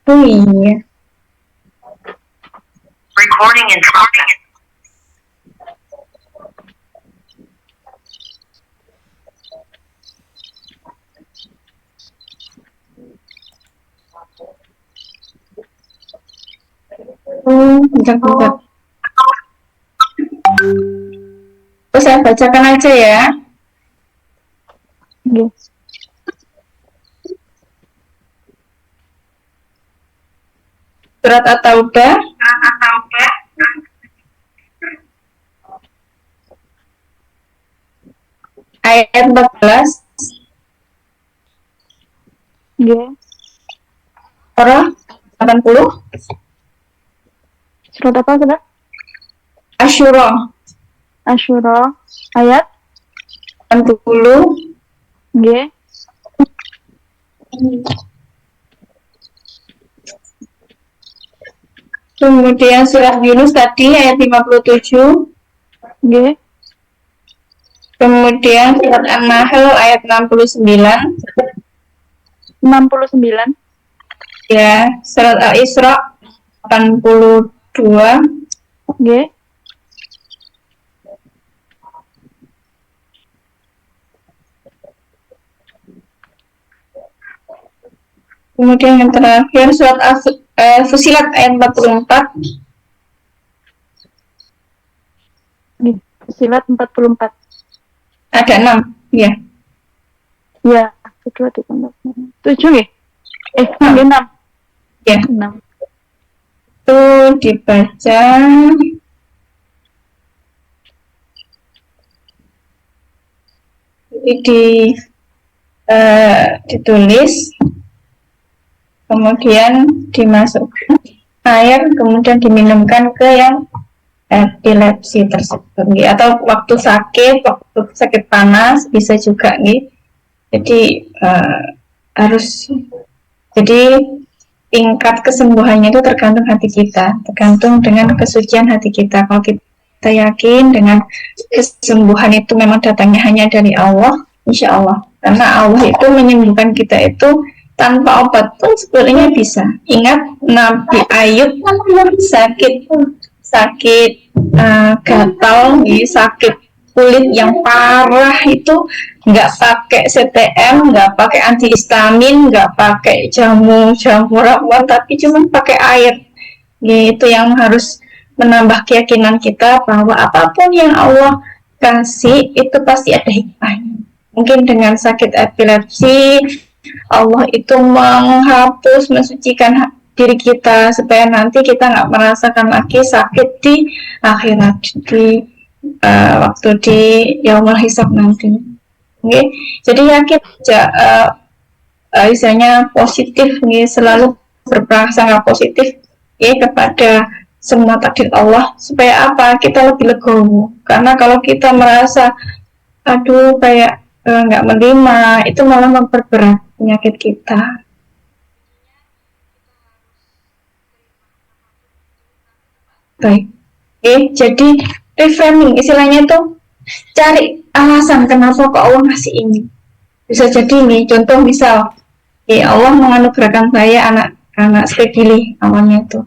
Oh iya. Recording in progress. Bentar. Saya bacakan aja ya. Nggih. Surat At-Taubah ayat 14, Nggih. surah 80, Surat apa sudah? Asyura Asyura ayat 80, nggih. kemudian surat Yunus tadi ayat 57, Nggih. kemudian surat An-Nahl ayat 69, 69. ya, surat Al-Isra 82, Nggih. kemudian yang terakhir surat Fusilat ayat 44, Nggih. Silat 44. ada 6, ya. Ya, kedua di 7 nggih. Nggih 6. Ya. 6. Itu dibaca ditulis, kemudian dimasukkan air, kemudian diminumkan ke yang epilepsi tersebut, atau waktu sakit panas bisa juga, jadi harus, jadi tingkat kesembuhannya itu tergantung hati kita, tergantung dengan kesucian hati kita. Kalau kita yakin dengan kesembuhan itu memang datangnya hanya dari Allah, insya Allah, karena Allah itu menyembuhkan kita itu tanpa obat pun sebenarnya bisa. Ingat Nabi Ayub sakit gatal, sakit kulit yang parah itu nggak pakai CTM, nggak pakai antihistamin, nggak pakai jamu ramuan, tapi cuma pakai air. Itu yang harus menambah keyakinan kita bahwa apapun yang Allah kasih itu pasti ada hikmahnya. Mungkin dengan sakit epilepsi Allah itu menghapus, mensucikan diri kita supaya nanti kita nggak merasakan lagi sakit di akhirat, di waktu di yaumul hisab nanti. Jadi yakin aja, misalnya positif, selalu berprasangka positif kepada semua takdir Allah, supaya apa? Kita lebih legowo. Karena kalau kita merasa aduh kayak nggak menerima, itu malah memperberat penyakit kita. Baik, jadi reframing istilahnya tuh cari alasan kenapa kok Allah ngasih ini. Bisa jadi nih, contoh misal, Allah menganugerahkan saya anak saya pilih awalnya itu.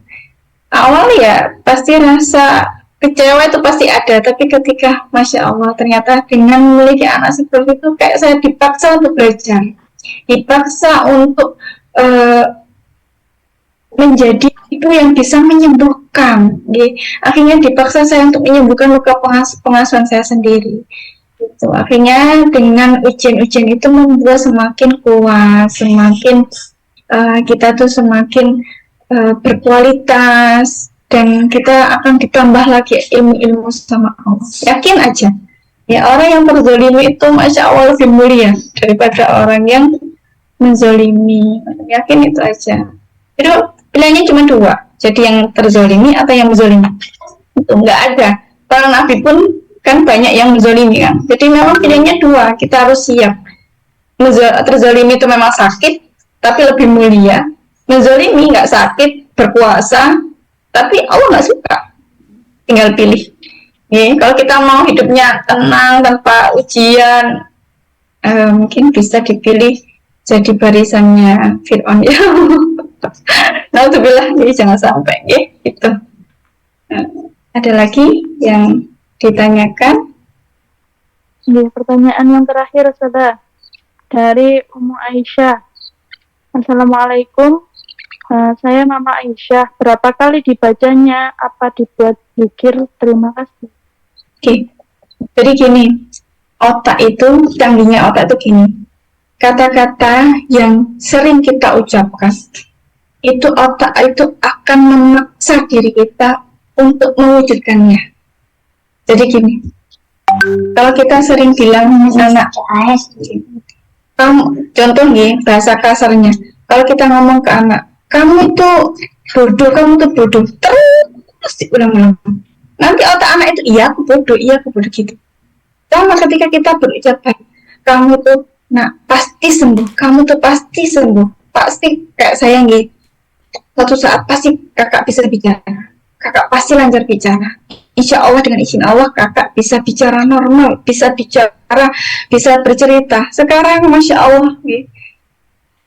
Awal ya pasti rasa kecewa itu pasti ada, tapi ketika Masya Allah ternyata dengan memiliki anak seperti itu kayak saya dipaksa untuk belajar, dipaksa untuk menjadi ibu yang bisa menyembuhkan. Akhirnya dipaksa saya untuk menyembuhkan luka pengasuhan saya sendiri. Gitu. Akhirnya dengan ujian-ujian itu membuat semakin kuat, semakin kita tuh semakin berkualitas, dan kita akan ditambah lagi ilmu-ilmu sama Allah. Yakin aja, ya orang yang terzolimi itu Masya Allah lebih mulia daripada orang yang menzolimi. Yakin itu aja. Itu pilihannya cuma dua, jadi yang terzolimi atau yang menzolimi. Itu nggak ada. Para nabi pun kan banyak yang menzolimi kan. Jadi memang pilihannya dua, kita harus siap. Terzolimi itu memang sakit, tapi lebih mulia. Menzolimi nggak sakit, berpuasa, tapi Allah nggak suka. Tinggal pilih. Kalau kita mau hidupnya tenang tanpa ujian, mungkin bisa dipilih jadi barisannya Fir'aun ya. Alhamdulillah, jadi jangan sampai gitu. Ada lagi yang ditanyakan? Pertanyaan yang terakhir sudah dari Ummu Aisyah. Assalamualaikum, saya Mama Aisyah. Berapa kali dibacanya? Apa dibuat zikir? Terima kasih. Jadi gini, otak itu, canggihnya otak itu gini. Kata-kata yang sering kita ucapkan itu otak itu akan memaksa diri kita untuk mewujudkannya. Jadi gini, kalau kita sering bilang anak kamu, contoh nih bahasa kasarnya, kalau kita ngomong ke anak, kamu itu bodoh, terus diulang-ulang. Nanti otak anak itu, iya aku bodoh gitu. Sama ketika kita berucap baik, kamu tuh, pasti sembuh, kamu tuh pasti sembuh, pasti kayak saya nih, suatu saat pasti kakak bisa bicara, kakak pasti lancar bicara. Insya Allah dengan izin Allah kakak bisa bicara normal, bisa bercerita. Sekarang Masya Allah,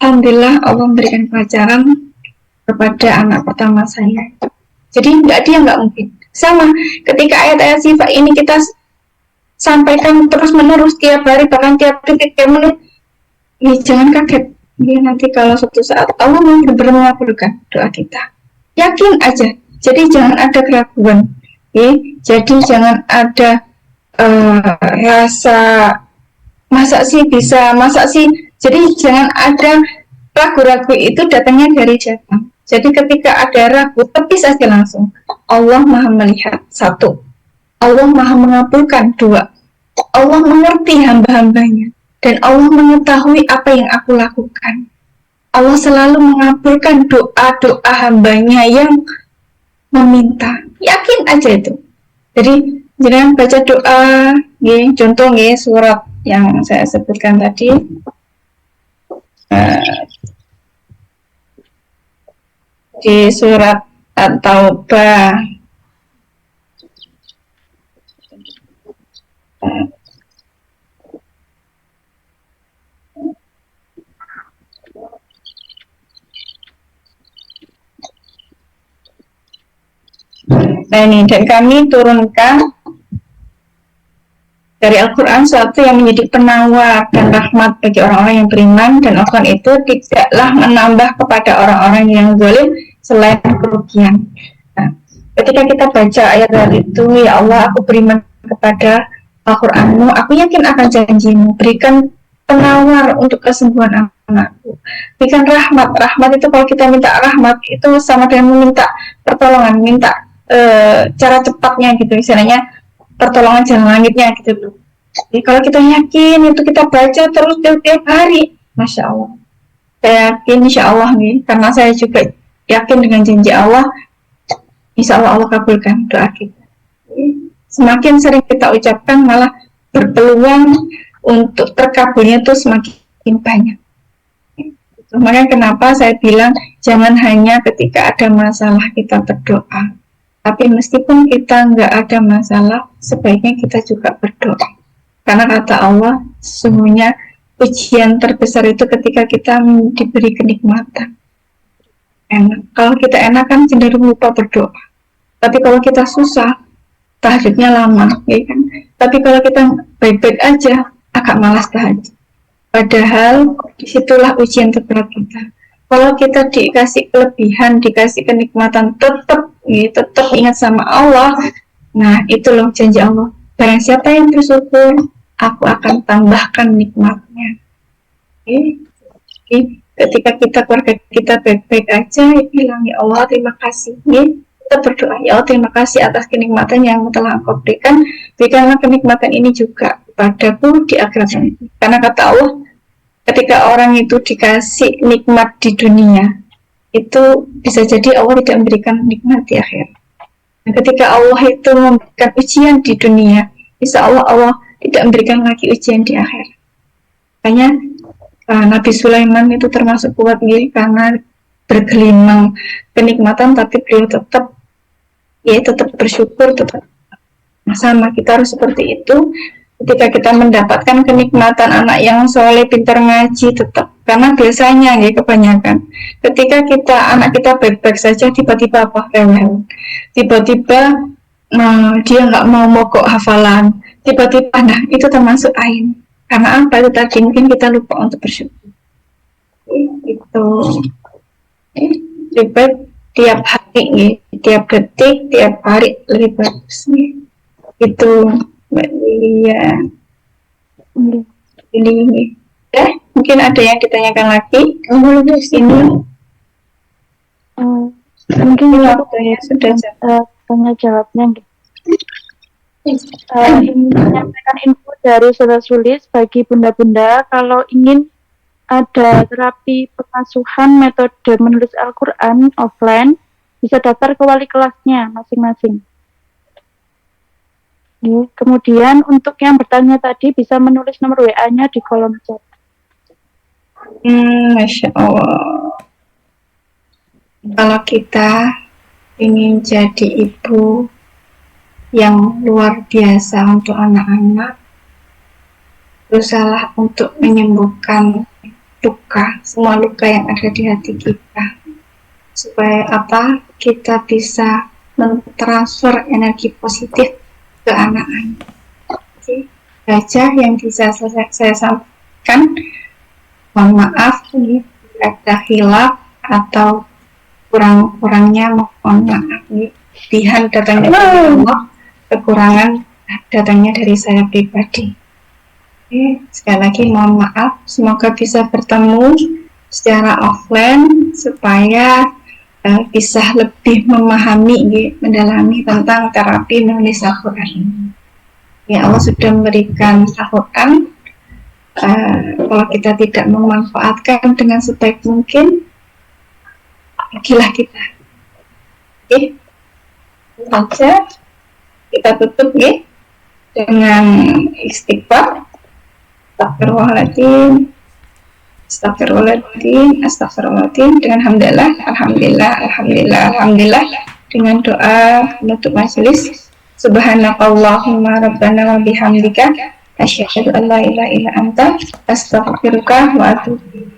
alhamdulillah Allah memberikan pelajaran kepada anak pertama saya. Jadi nggak mungkin. Sama ketika ayat-ayat sifat ini kita sampaikan terus menerus tiap hari, bahkan tiap detik, tiap menit, jangan kaget. Nanti kalau suatu saat Allah benar-benar mengabulkan doa kita, yakin aja. Jadi jangan ada keraguan. Jadi jangan ada rasa masa sih. Jadi jangan ada ragu-ragu, itu datangnya dari syaitan. Jadi ketika ada ragu, tepis aja langsung. Allah Maha melihat, satu. Allah Maha mengabulkan, dua. Allah mengerti hamba-hambanya, dan Allah mengetahui apa yang aku lakukan. Allah selalu mengabulkan doa-doa hambanya yang meminta. Yakin aja itu. Jadi jangan baca doa, contoh surat yang saya sebutkan tadi, di surat At-Taubah ini, dan kami turunkan dari Al-Quran suatu yang menjadi penawar dan rahmat bagi orang-orang yang beriman, dan Al-Quran itu tidaklah menambah kepada orang-orang yang zalim selain kerugian. Ketika kita baca ayat itu, ya Allah, aku beriman kepada Al-Quranmu, aku yakin akan janjimu, berikan penawar untuk kesembuhan anakku, berikan rahmat itu kalau kita minta rahmat itu sama dengan meminta pertolongan, minta cara cepatnya gitu, misalnya pertolongan jalan langitnya gitu. Jadi kalau kita yakin itu, kita baca terus tiap hari, Masya Allah, saya yakin Insya Allah karena saya juga yakin dengan janji Allah, Insya Allah Allah kabulkan doa kita. Semakin sering kita ucapkan, malah berpeluang untuk terkabulnya itu semakin banyak. Makanya kenapa saya bilang jangan hanya ketika ada masalah kita berdoa, tapi meskipun kita nggak ada masalah, sebaiknya kita juga berdoa. Karena kata Allah, sesungguhnya ujian terbesar itu ketika kita diberi kenikmatan. Enak. Kalau kita enak kan cenderung lupa berdoa. Tapi kalau kita susah, tahajudnya lama, ya kan? Tapi kalau kita baik-baik aja, agak malas tahajud. Padahal disitulah ujian terberat kita. Kalau kita dikasih kelebihan, dikasih kenikmatan, tetap ingat sama Allah. Nah, itu loh janji Allah. Barang siapa yang bersyukur, aku akan tambahkan nikmatnya. Ketika keluarga kita baik-baik aja, bilang ya Allah terima kasih. Kita berdoa, ya Allah terima kasih atas kenikmatan yang telah Engkau berikan. Berikanlah kenikmatan ini juga padaku di akhirat nanti. Karena kata Allah, ketika orang itu dikasih nikmat di dunia, itu bisa jadi Allah tidak memberikan nikmat di akhirat. Dan ketika Allah itu memberikan ujian di dunia, insya Allah tidak memberikan lagi ujian di akhirat. Makanya Nabi Sulaiman itu termasuk kuat karena bergelimang kenikmatan, tapi beliau tetap bersyukur, tetap sama. Kita harus seperti itu. Ketika kita mendapatkan kenikmatan anak yang soleh, pintar ngaji, tetap, karena biasanya kebanyakan ketika anak kita baik-baik saja, tiba-tiba rewel, tiba-tiba dia nggak mau mogok hafalan, tiba-tiba itu termasuk ain. Karena apa? Itu tadi mungkin kita lupa untuk bersyukur. Itu lebih baik tiap hari, tiap detik, tiap hari lebih bagus itu Mbak Lilia. Ini mungkin ada yang ditanyakan lagi. Ini Mungkin Ini itu waktunya sudah jam. tanya jawabnya. Ingin menyampaikan info dari Saudara Sulis bagi bunda-bunda kalau ingin ada terapi pengasuhan metode menulis Al-Quran offline, bisa daftar ke wali kelasnya masing-masing. Ya, kemudian untuk yang bertanya tadi bisa menulis nomor WA-nya di kolom chat. Masya Allah. Kalau kita ingin jadi ibu yang luar biasa untuk anak-anak, berusaha untuk menyembuhkan luka, semua luka yang ada di hati kita, supaya apa? Kita bisa mentransfer energi positif ke anak-anak. Oke, saja yang bisa saya sampaikan. Mohon maaf ini ada hilaf atau kurang-kurangnya, mohon maaf nih. Kelebihan datangnya dari Allah, kekurangan datangnya dari saya pribadi. Oke, sekali lagi mohon maaf, semoga bisa bertemu secara offline supaya bisa lebih memahami, mendalami tentang terapi menulis Al-Quran. Ya, Allah sudah memberikan Al-Quran. Kalau kita tidak memanfaatkan dengan sebaik mungkin, pergilah kita. Oke, saja kita tutup dengan istighfar. Astagfirullahaladzim, astagfirullahaladzim, astagfirullahaladzim, dengan alhamdulillah, dengan doa penutup majelis. Subhanakallahumma rabbana wa bihamdika asyhadu an la ilaha illa anta astaghfiruka wa atubu